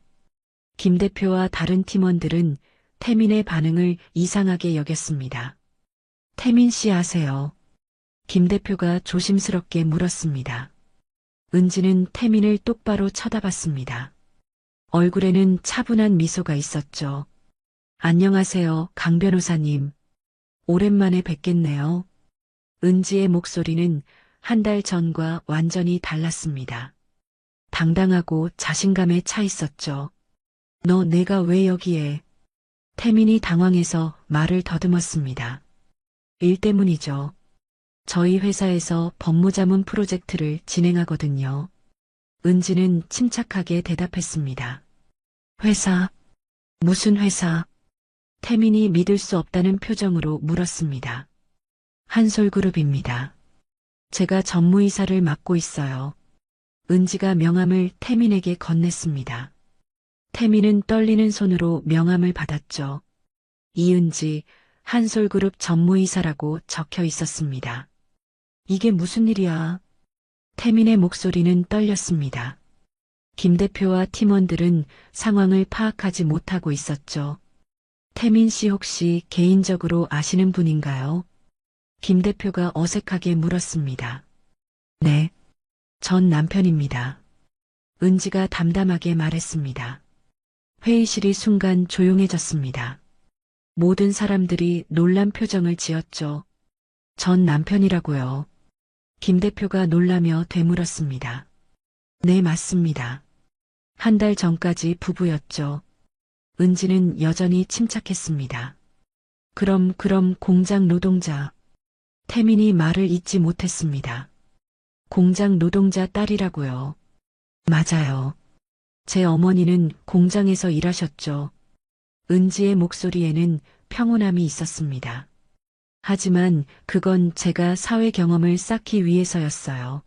김 대표와 다른 팀원들은 태민의 반응을 이상하게 여겼습니다. 태민 씨 아세요? 김 대표가 조심스럽게 물었습니다. 은지는 태민을 똑바로 쳐다봤습니다. 얼굴에는 차분한 미소가 있었죠. 안녕하세요, 강 변호사님. 오랜만에 뵙겠네요. 은지의 목소리는 한 달 전과 완전히 달랐습니다. 당당하고 자신감에 차 있었죠. 너 내가 왜 여기에? 태민이 당황해서 말을 더듬었습니다. 일 때문이죠. 저희 회사에서 법무자문 프로젝트를 진행하거든요. 은지는 침착하게 대답했습니다. 회사? 무슨 회사? 태민이 믿을 수 없다는 표정으로 물었습니다. 한솔그룹입니다. 제가 전무이사를 맡고 있어요. 은지가 명함을 태민에게 건넸습니다. 태민은 떨리는 손으로 명함을 받았죠. 이은지, 한솔그룹 전무이사라고 적혀 있었습니다. 이게 무슨 일이야? 태민의 목소리는 떨렸습니다. 김 대표와 팀원들은 상황을 파악하지 못하고 있었죠. 태민 씨 혹시 개인적으로 아시는 분인가요? 김 대표가 어색하게 물었습니다. 네, 전 남편입니다. 은지가 담담하게 말했습니다. 회의실이 순간 조용해졌습니다. 모든 사람들이 놀란 표정을 지었죠. 전 남편이라고요. 김 대표가 놀라며 되물었습니다. 네, 맞습니다. 한 달 전까지 부부였죠. 은지는 여전히 침착했습니다. 그럼 공장 노동자. 태민이 말을 잇지 못했습니다. 공장 노동자 딸이라고요. 맞아요. 제 어머니는 공장에서 일하셨죠. 은지의 목소리에는 평온함이 있었습니다. 하지만 그건 제가 사회 경험을 쌓기 위해서였어요.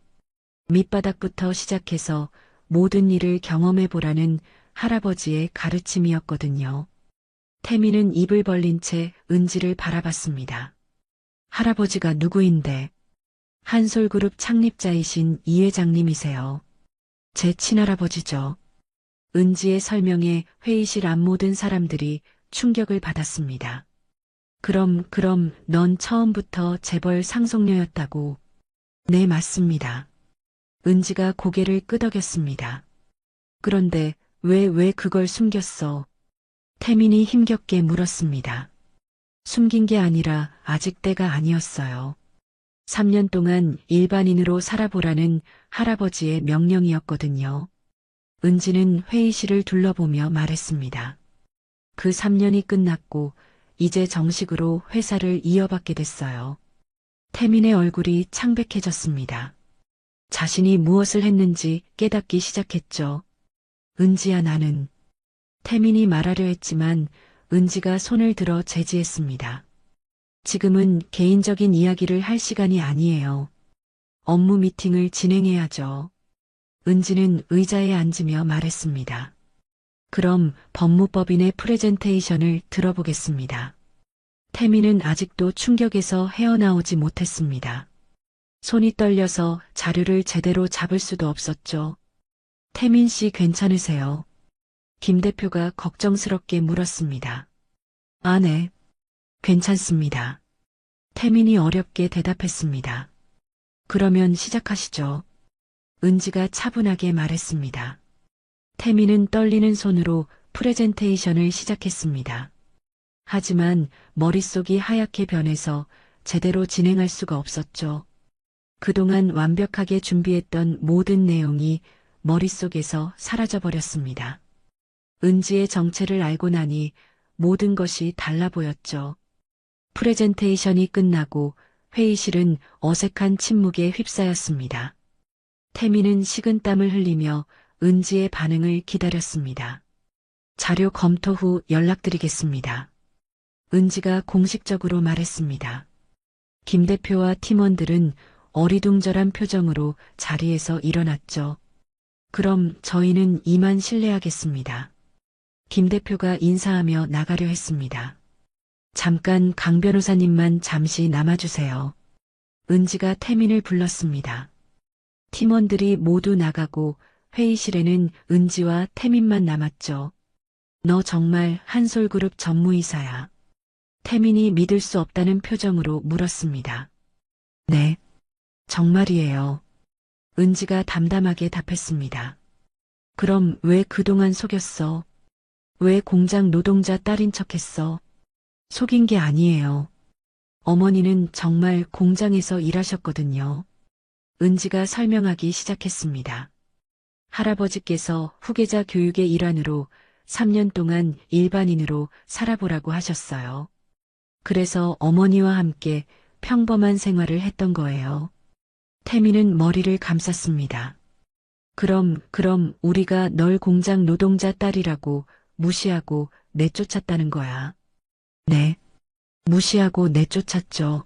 밑바닥부터 시작해서 모든 일을 경험해 보라는 할아버지의 가르침이었거든요. 태민은 입을 벌린 채 은지를 바라봤습니다. 할아버지가 누구인데? 한솔그룹 창립자이신 이 회장님이세요. 제 친할아버지죠. 은지의 설명에 회의실 앞 모든 사람들이 충격을 받았습니다. 그럼 넌 처음부터 재벌 상속녀였다고? 네, 맞습니다. 은지가 고개를 끄덕였습니다. 그런데 왜 그걸 숨겼어? 태민이 힘겹게 물었습니다. 숨긴 게 아니라 아직 때가 아니었어요. 3년 동안 일반인으로 살아보라는 할아버지의 명령이었거든요. 은지는 회의실을 둘러보며 말했습니다. 그 3년이 끝났고 이제 정식으로 회사를 이어받게 됐어요. 태민의 얼굴이 창백해졌습니다. 자신이 무엇을 했는지 깨닫기 시작했죠. 은지야, 나는. 태민이 말하려 했지만 은지가 손을 들어 제지했습니다. 지금은 개인적인 이야기를 할 시간이 아니에요. 업무 미팅을 진행해야죠. 은지는 의자에 앉으며 말했습니다. 그럼 법무법인의 프레젠테이션을 들어보겠습니다. 태민은 아직도 충격에서 헤어나오지 못했습니다. 손이 떨려서 자료를 제대로 잡을 수도 없었죠. 태민 씨 괜찮으세요? 김 대표가 걱정스럽게 물었습니다. 아, 네. 괜찮습니다. 태민이 어렵게 대답했습니다. 그러면 시작하시죠. 은지가 차분하게 말했습니다. 태민은 떨리는 손으로 프레젠테이션을 시작했습니다. 하지만 머릿속이 하얗게 변해서 제대로 진행할 수가 없었죠. 그동안 완벽하게 준비했던 모든 내용이 머릿속에서 사라져버렸습니다. 은지의 정체를 알고 나니 모든 것이 달라 보였죠. 프레젠테이션이 끝나고 회의실은 어색한 침묵에 휩싸였습니다. 태민은 식은땀을 흘리며 은지의 반응을 기다렸습니다. 자료 검토 후 연락드리겠습니다. 은지가 공식적으로 말했습니다. 김 대표와 팀원들은 어리둥절한 표정으로 자리에서 일어났죠. 그럼 저희는 이만 실례하겠습니다. 김 대표가 인사하며 나가려 했습니다. 잠깐 강 변호사님만 잠시 남아주세요. 은지가 태민을 불렀습니다. 팀원들이 모두 나가고 회의실에는 은지와 태민만 남았죠. 너 정말 한솔그룹 전무이사야. 태민이 믿을 수 없다는 표정으로 물었습니다. 네, 정말이에요. 은지가 담담하게 답했습니다. 그럼 왜 그동안 속였어? 왜 공장 노동자 딸인 척했어? 속인 게 아니에요. 어머니는 정말 공장에서 일하셨거든요. 은지가 설명하기 시작했습니다. 할아버지께서 후계자 교육의 일환으로 3년 동안 일반인으로 살아보라고 하셨어요. 그래서 어머니와 함께 평범한 생활을 했던 거예요. 태민은 머리를 감쌌습니다. 그럼 우리가 널 공장 노동자 딸이라고 무시하고 내쫓았다는 거야. 네, 무시하고 내쫓았죠.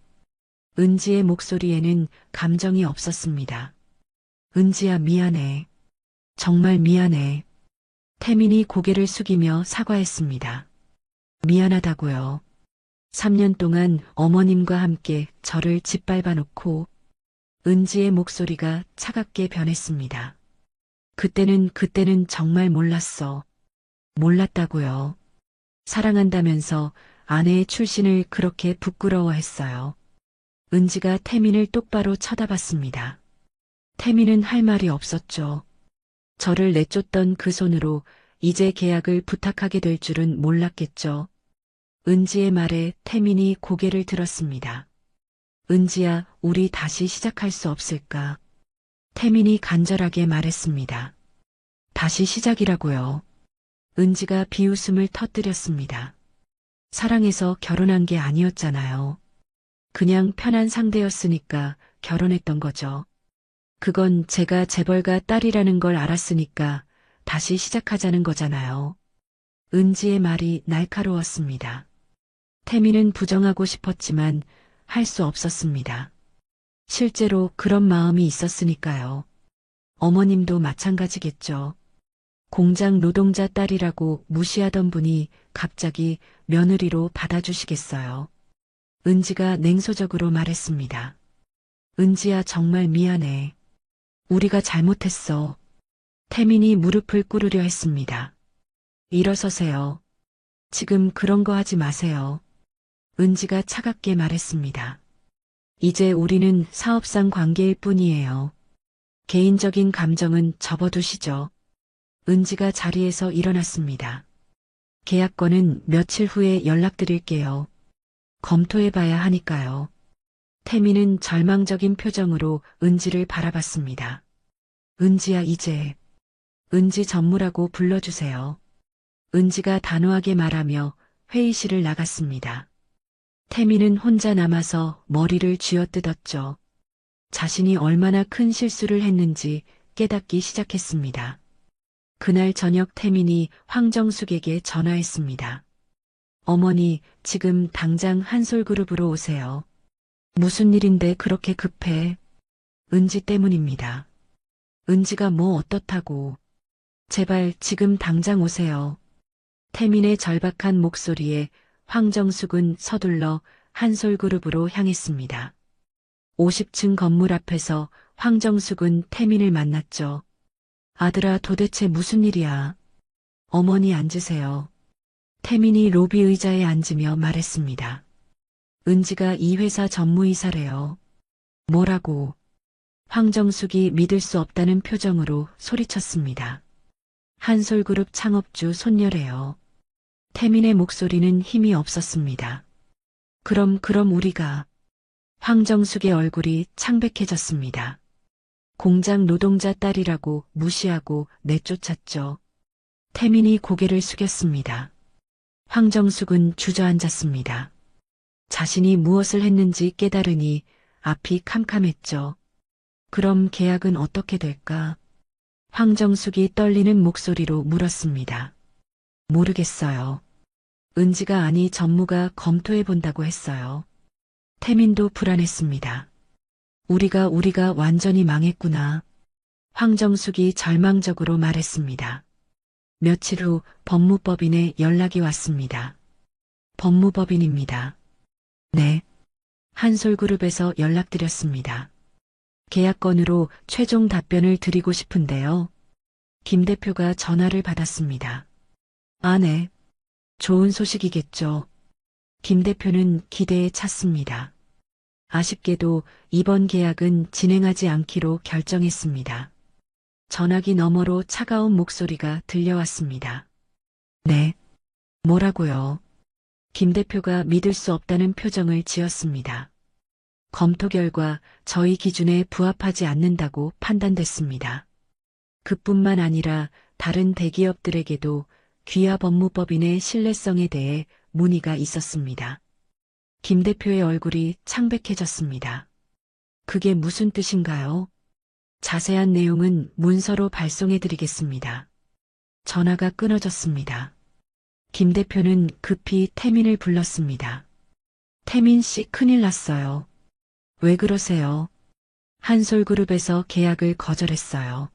은지의 목소리에는 감정이 없었습니다. 은지야, 미안해. 정말 미안해. 태민이 고개를 숙이며 사과했습니다. 미안하다고요. 3년 동안 어머님과 함께 저를 짓밟아 놓고. 은지의 목소리가 차갑게 변했습니다. 그때는 정말 몰랐어. 몰랐다고요. 사랑한다면서 아내의 출신을 그렇게 부끄러워했어요. 은지가 태민을 똑바로 쳐다봤습니다. 태민은 할 말이 없었죠. 저를 내쫓던 그 손으로 이제 계약을 부탁하게 될 줄은 몰랐겠죠. 은지의 말에 태민이 고개를 들었습니다. 은지야, 우리 다시 시작할 수 없을까? 태민이 간절하게 말했습니다. 다시 시작이라고요. 은지가 비웃음을 터뜨렸습니다. 사랑해서 결혼한 게 아니었잖아요. 그냥 편한 상대였으니까 결혼했던 거죠. 그건 제가 재벌가 딸이라는 걸 알았으니까 다시 시작하자는 거잖아요. 은지의 말이 날카로웠습니다. 태민은 부정하고 싶었지만 할 수 없었습니다. 실제로 그런 마음이 있었으니까요. 어머님도 마찬가지겠죠. 공장 노동자 딸이라고 무시하던 분이 갑자기 며느리로 받아주시겠어요. 은지가 냉소적으로 말했습니다. 은지야, 정말 미안해. 우리가 잘못했어. 태민이 무릎을 꿇으려 했습니다. 일어서세요. 지금 그런 거 하지 마세요. 은지가 차갑게 말했습니다. 이제 우리는 사업상 관계일 뿐이에요. 개인적인 감정은 접어두시죠. 은지가 자리에서 일어났습니다. 계약권은 며칠 후에 연락드릴게요. 검토해봐야 하니까요. 태민은 절망적인 표정으로 은지를 바라봤습니다. 은지야, 이제 은지 전무라고 불러주세요. 은지가 단호하게 말하며 회의실을 나갔습니다. 태민은 혼자 남아서 머리를 쥐어뜯었죠. 자신이 얼마나 큰 실수를 했는지 깨닫기 시작했습니다. 그날 저녁 태민이 황정숙에게 전화했습니다. 어머니, 지금 당장 한솔그룹으로 오세요. 무슨 일인데 그렇게 급해? 은지 때문입니다. 은지가 뭐 어떻다고. 제발 지금 당장 오세요. 태민의 절박한 목소리에 황정숙은 서둘러 한솔그룹으로 향했습니다. 50층 건물 앞에서 황정숙은 태민을 만났죠. 아들아, 도대체 무슨 일이야? 어머니, 앉으세요. 태민이 로비 의자에 앉으며 말했습니다. 은지가 이 회사 전무이사래요. 뭐라고? 황정숙이 믿을 수 없다는 표정으로 소리쳤습니다. 한솔그룹 창업주 손녀래요. 태민의 목소리는 힘이 없었습니다. 그럼 우리가. 황정숙의 얼굴이 창백해졌습니다. 공장 노동자 딸이라고 무시하고 내쫓았죠. 태민이 고개를 숙였습니다. 황정숙은 주저앉았습니다. 자신이 무엇을 했는지 깨달으니 앞이 캄캄했죠. 그럼 계약은 어떻게 될까? 황정숙이 떨리는 목소리로 물었습니다. 모르겠어요. 은지가 아니 전무가 검토해본다고 했어요. 태민도 불안했습니다. 우리가 완전히 망했구나. 황정숙이 절망적으로 말했습니다. 며칠 후 법무법인에 연락이 왔습니다. 법무법인입니다. 네. 한솔그룹에서 연락드렸습니다. 계약건으로 최종 답변을 드리고 싶은데요. 김 대표가 전화를 받았습니다. 아, 네. 좋은 소식이겠죠. 김 대표는 기대에 찼습니다. 아쉽게도 이번 계약은 진행하지 않기로 결정했습니다. 전화기 너머로 차가운 목소리가 들려왔습니다. 네. 뭐라고요? 김 대표가 믿을 수 없다는 표정을 지었습니다. 검토 결과 저희 기준에 부합하지 않는다고 판단됐습니다. 그뿐만 아니라 다른 대기업들에게도 귀하 법무법인의 신뢰성에 대해 문의가 있었습니다. 김 대표의 얼굴이 창백해졌습니다. 그게 무슨 뜻인가요? 자세한 내용은 문서로 발송해드리겠습니다. 전화가 끊어졌습니다. 김 대표는 급히 태민을 불렀습니다. 태민 씨, 큰일 났어요. 왜 그러세요? 한솔그룹에서 계약을 거절했어요.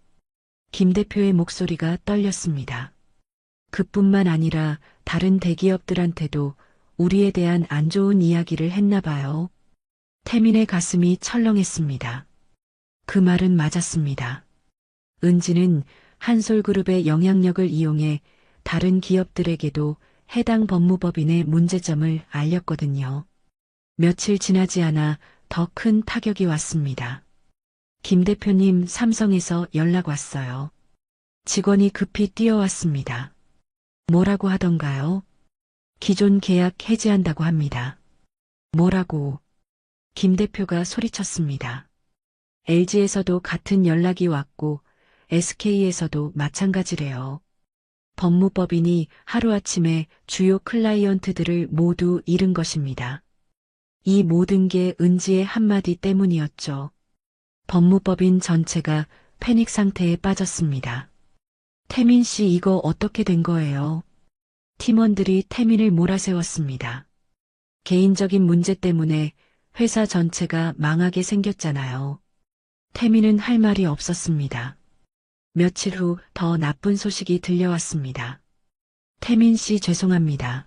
김 대표의 목소리가 떨렸습니다. 그뿐만 아니라 다른 대기업들한테도 우리에 대한 안 좋은 이야기를 했나 봐요. 태민의 가슴이 철렁했습니다. 그 말은 맞았습니다. 은지는 한솔그룹의 영향력을 이용해 다른 기업들에게도 해당 법무법인의 문제점을 알렸거든요. 며칠 지나지 않아 더 큰 타격이 왔습니다. 김 대표님 삼성에서 연락 왔어요. 직원이 급히 뛰어왔습니다. 뭐라고 하던가요? 기존 계약 해지한다고 합니다. 뭐라고? 김 대표가 소리쳤습니다. LG에서도 같은 연락이 왔고 SK에서도 마찬가지래요. 법무법인이 하루아침에 주요 클라이언트들을 모두 잃은 것입니다. 이 모든 게 은지의 한마디 때문이었죠. 법무법인 전체가 패닉 상태에 빠졌습니다. 태민 씨 이거 어떻게 된 거예요? 팀원들이 태민을 몰아세웠습니다. 개인적인 문제 때문에 회사 전체가 망하게 생겼잖아요. 태민은 할 말이 없었습니다. 며칠 후 더 나쁜 소식이 들려왔습니다. 태민 씨 죄송합니다.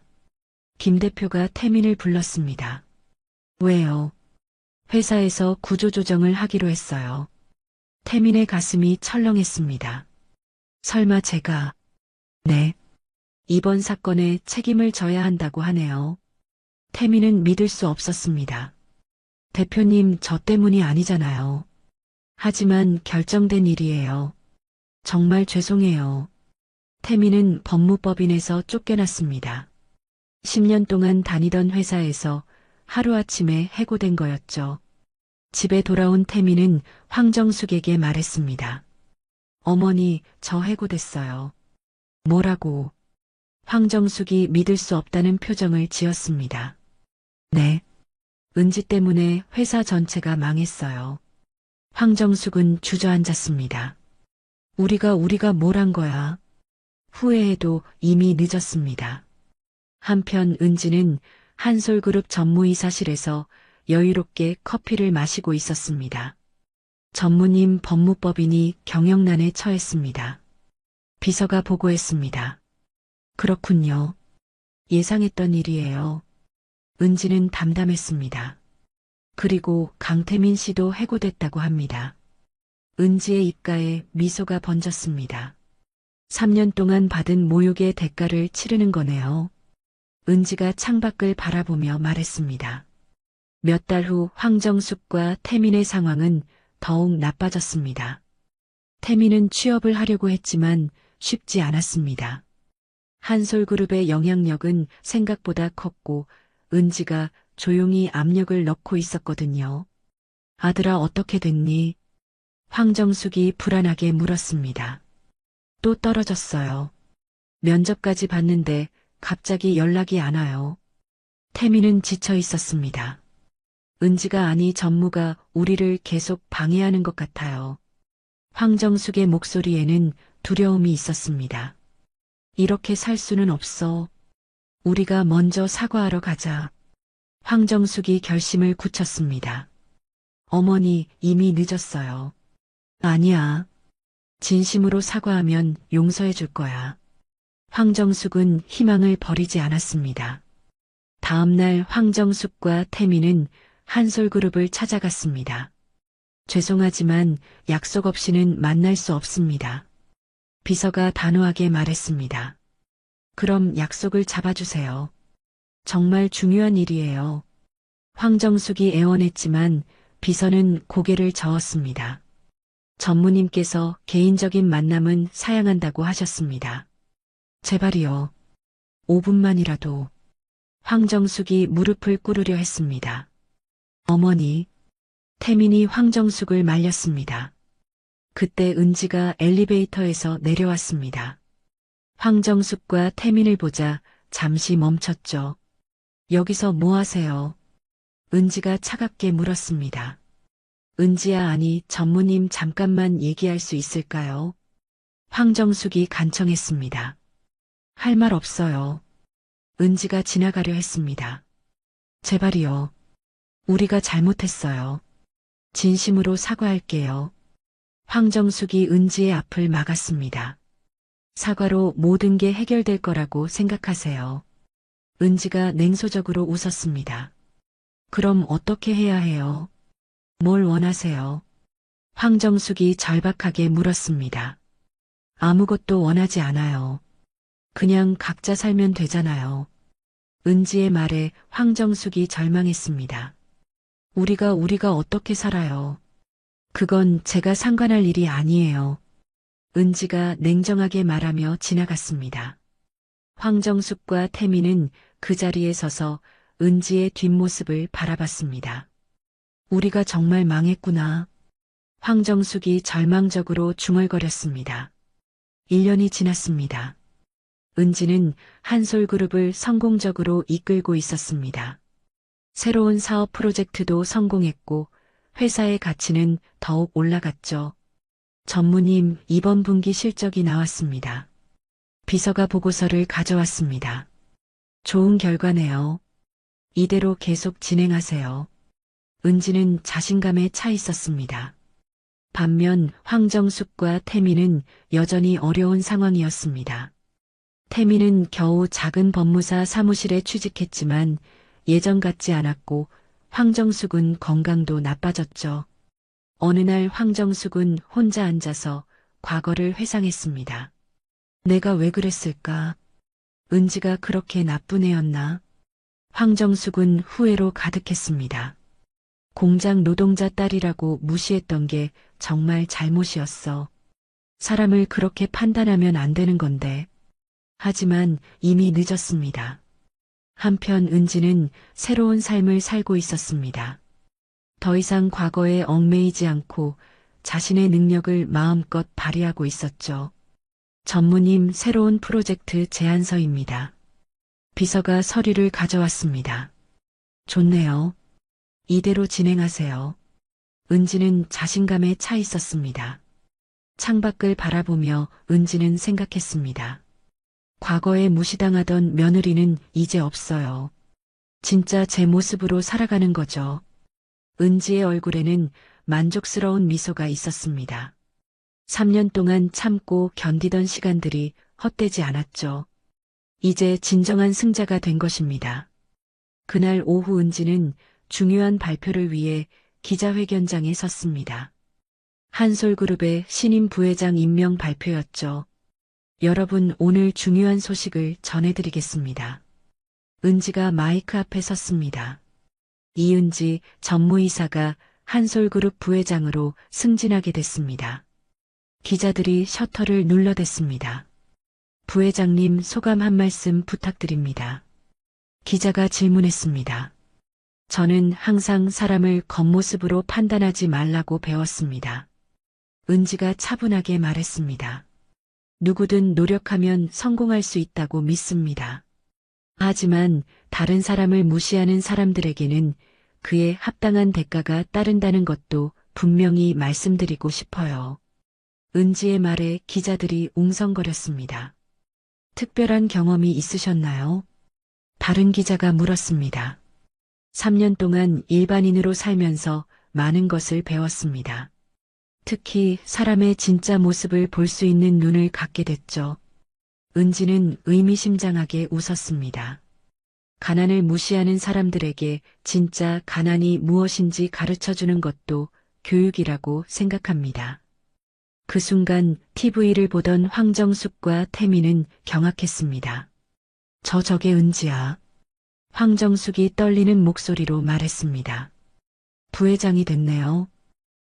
김 대표가 태민을 불렀습니다. 왜요? 회사에서 구조조정을 하기로 했어요. 태민의 가슴이 철렁했습니다. 설마 제가... 네. 이번 사건에 책임을 져야 한다고 하네요. 태민은 믿을 수 없었습니다. 대표님 저 때문이 아니잖아요. 하지만 결정된 일이에요. 정말 죄송해요. 태민은 법무법인에서 쫓겨났습니다. 10년 동안 다니던 회사에서 하루아침에 해고된 거였죠. 집에 돌아온 태민은 황정숙에게 말했습니다. 어머니, 저 해고됐어요. 뭐라고? 황정숙이 믿을 수 없다는 표정을 지었습니다. 네. 은지 때문에 회사 전체가 망했어요. 황정숙은 주저앉았습니다. 우리가 뭘 한 거야? 후회해도 이미 늦었습니다. 한편 은지는 한솔그룹 전무이사실에서 여유롭게 커피를 마시고 있었습니다. 전무님 법무법인이 경영난에 처했습니다. 비서가 보고했습니다. 그렇군요. 예상했던 일이에요. 은지는 담담했습니다. 그리고 강태민 씨도 해고됐다고 합니다. 은지의 입가에 미소가 번졌습니다. 3년 동안 받은 모욕의 대가를 치르는 거네요. 은지가 창밖을 바라보며 말했습니다. 몇 달 후 황정숙과 태민의 상황은 더욱 나빠졌습니다. 태민은 취업을 하려고 했지만 쉽지 않았습니다. 한솔그룹의 영향력은 생각보다 컸고 은지가 조용히 압력을 넣고 있었거든요. 아들아 어떻게 됐니? 황정숙이 불안하게 물었습니다. 또 떨어졌어요. 면접까지 봤는데 갑자기 연락이 안 와요. 태민은 지쳐 있었습니다. 은지가 아니 전무가 우리를 계속 방해하는 것 같아요. 황정숙의 목소리에는 두려움이 있었습니다. 이렇게 살 수는 없어. 우리가 먼저 사과하러 가자. 황정숙이 결심을 굳혔습니다. 어머니, 이미 늦었어요. 아니야. 진심으로 사과하면 용서해 줄 거야. 황정숙은 희망을 버리지 않았습니다. 다음 날 황정숙과 태민은 한솔그룹을 찾아갔습니다. 죄송하지만 약속 없이는 만날 수 없습니다. 비서가 단호하게 말했습니다. 그럼 약속을 잡아주세요. 정말 중요한 일이에요. 황정숙이 애원했지만 비서는 고개를 저었습니다. 전무님께서 개인적인 만남은 사양한다고 하셨습니다. 제발이요. 5분만이라도. 황정숙이 무릎을 꿇으려 했습니다. 어머니. 태민이 황정숙을 말렸습니다. 그때 은지가 엘리베이터에서 내려왔습니다. 황정숙과 태민을 보자 잠시 멈췄죠. 여기서 뭐 하세요? 은지가 차갑게 물었습니다. 은지야 아니 전무님 잠깐만 얘기할 수 있을까요? 황정숙이 간청했습니다. 할 말 없어요. 은지가 지나가려 했습니다. 제발이요. 우리가 잘못했어요. 진심으로 사과할게요. 황정숙이 은지의 앞을 막았습니다. 사과로 모든 게 해결될 거라고 생각하세요. 은지가 냉소적으로 웃었습니다. 그럼 어떻게 해야 해요? 뭘 원하세요? 황정숙이 절박하게 물었습니다. 아무것도 원하지 않아요. 그냥 각자 살면 되잖아요. 은지의 말에 황정숙이 절망했습니다. 우리가 어떻게 살아요? 그건 제가 상관할 일이 아니에요. 은지가 냉정하게 말하며 지나갔습니다. 황정숙과 태민은 그 자리에 서서 은지의 뒷모습을 바라봤습니다. 우리가 정말 망했구나. 황정숙이 절망적으로 중얼거렸습니다. 1년이 지났습니다. 은지는 한솔그룹을 성공적으로 이끌고 있었습니다. 새로운 사업 프로젝트도 성공했고 회사의 가치는 더욱 올라갔죠. 전무님, 이번 분기 실적이 나왔습니다. 비서가 보고서를 가져왔습니다. 좋은 결과네요. 이대로 계속 진행하세요. 은지는 자신감에 차 있었습니다. 반면 황정숙과 태민은 여전히 어려운 상황이었습니다. 태민은 겨우 작은 법무사 사무실에 취직했지만 예전 같지 않았고 황정숙은 건강도 나빠졌죠. 어느 날 황정숙은 혼자 앉아서 과거를 회상했습니다. 내가 왜 그랬을까? 은지가 그렇게 나쁜 애였나? 황정숙은 후회로 가득했습니다. 공장 노동자 딸이라고 무시했던 게 정말 잘못이었어. 사람을 그렇게 판단하면 안 되는 건데. 하지만 이미 늦었습니다. 한편 은지는 새로운 삶을 살고 있었습니다. 더 이상 과거에 얽매이지 않고 자신의 능력을 마음껏 발휘하고 있었죠. 전무님, 새로운 프로젝트 제안서입니다. 비서가 서류를 가져왔습니다. 좋네요. 이대로 진행하세요. 은지는 자신감에 차 있었습니다. 창밖을 바라보며 은지는 생각했습니다. 과거에 무시당하던 며느리는 이제 없어요. 진짜 제 모습으로 살아가는 거죠. 은지의 얼굴에는 만족스러운 미소가 있었습니다. 3년 동안 참고 견디던 시간들이 헛되지 않았죠. 이제 진정한 승자가 된 것입니다. 그날 오후 은지는 중요한 발표를 위해 기자회견장에 섰습니다. 한솔그룹의 신임 부회장 임명 발표였죠. 여러분, 오늘 중요한 소식을 전해드리겠습니다. 은지가 마이크 앞에 섰습니다. 이은지 전무이사가 한솔그룹 부회장으로 승진하게 됐습니다. 기자들이 셔터를 눌러댔습니다. 부회장님, 소감 한 말씀 부탁드립니다. 기자가 질문했습니다. 저는 항상 사람을 겉모습으로 판단하지 말라고 배웠습니다. 은지가 차분하게 말했습니다. 누구든 노력하면 성공할 수 있다고 믿습니다. 하지만 다른 사람을 무시하는 사람들에게는 그에 합당한 대가가 따른다는 것도 분명히 말씀드리고 싶어요. 은지의 말에 기자들이 웅성거렸습니다. 특별한 경험이 있으셨나요? 다른 기자가 물었습니다. 3년 동안 일반인으로 살면서 많은 것을 배웠습니다. 특히 사람의 진짜 모습을 볼 수 있는 눈을 갖게 됐죠. 은지는 의미심장하게 웃었습니다. 가난을 무시하는 사람들에게 진짜 가난이 무엇인지 가르쳐주는 것도 교육이라고 생각합니다. 그 순간 TV를 보던 황정숙과 태민은 경악했습니다. 저게 은지야. 황정숙이 떨리는 목소리로 말했습니다. 부회장이 됐네요.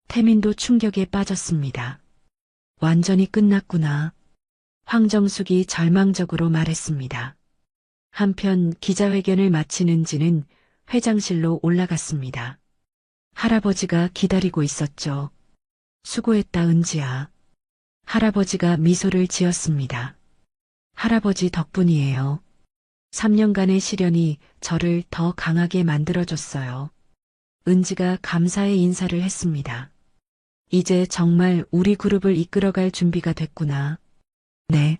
태민도 충격에 빠졌습니다. 완전히 끝났구나. 황정숙이 절망적으로 말했습니다. 한편 기자회견을 마친 은지는 회장실로 올라갔습니다. 할아버지가 기다리고 있었죠. 수고했다, 은지야. 할아버지가 미소를 지었습니다. 할아버지 덕분이에요. 3년간의 시련이 저를 더 강하게 만들어줬어요. 은지가 감사의 인사를 했습니다. 이제 정말 우리 그룹을 이끌어갈 준비가 됐구나. 네.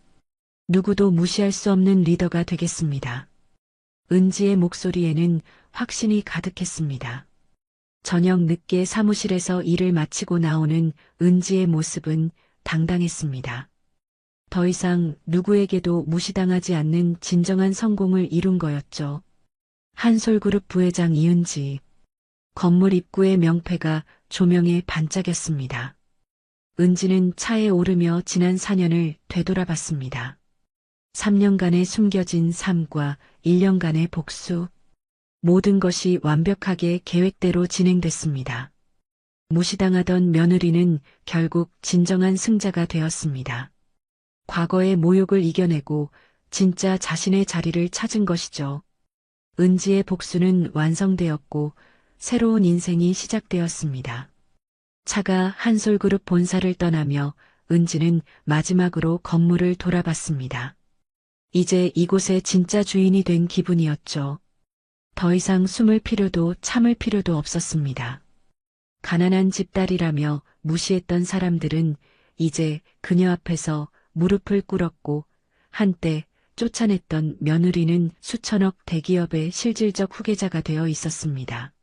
누구도 무시할 수 없는 리더가 되겠습니다. 은지의 목소리에는 확신이 가득했습니다. 저녁 늦게 사무실에서 일을 마치고 나오는 은지의 모습은 당당했습니다. 더 이상 누구에게도 무시당하지 않는 진정한 성공을 이룬 거였죠. 한솔그룹 부회장 이은지. 건물 입구의 명패가 조명에 반짝였습니다. 은지는 차에 오르며 지난 4년을 되돌아봤습니다. 3년간의 숨겨진 삶과 1년간의 복수. 모든 것이 완벽하게 계획대로 진행됐습니다. 무시당하던 며느리는 결국 진정한 승자가 되었습니다. 과거의 모욕을 이겨내고 진짜 자신의 자리를 찾은 것이죠. 은지의 복수는 완성되었고 새로운 인생이 시작되었습니다. 차가 한솔그룹 본사를 떠나며 은지는 마지막으로 건물을 돌아봤습니다. 이제 이곳의 진짜 주인이 된 기분이었죠. 더 이상 숨을 필요도 참을 필요도 없었습니다. 가난한 집딸이라며 무시했던 사람들은 이제 그녀 앞에서 무릎을 꿇었고 한때 쫓아냈던 며느리는 수천억 대기업의 실질적 후계자가 되어 있었습니다.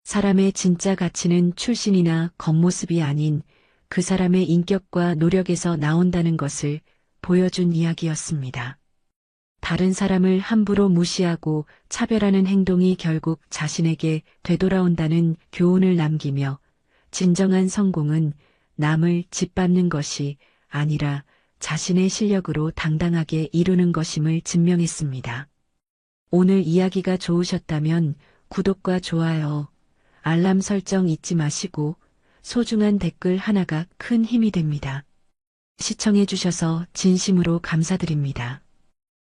사람의 진짜 가치는 출신이나 겉모습이 아닌 그 사람의 인격과 노력에서 나온다는 것을 보여준 이야기였습니다. 다른 사람을 함부로 무시하고 차별하는 행동이 결국 자신에게 되돌아온다는 교훈을 남기며 진정한 성공은 남을 짓밟는 것이 아니라 자신의 실력으로 당당하게 이루는 것임을 증명했습니다. 오늘 이야기가 좋으셨다면 구독과 좋아요, 알람 설정 잊지 마시고 소중한 댓글 하나가 큰 힘이 됩니다. 시청해 주셔서 진심으로 감사드립니다.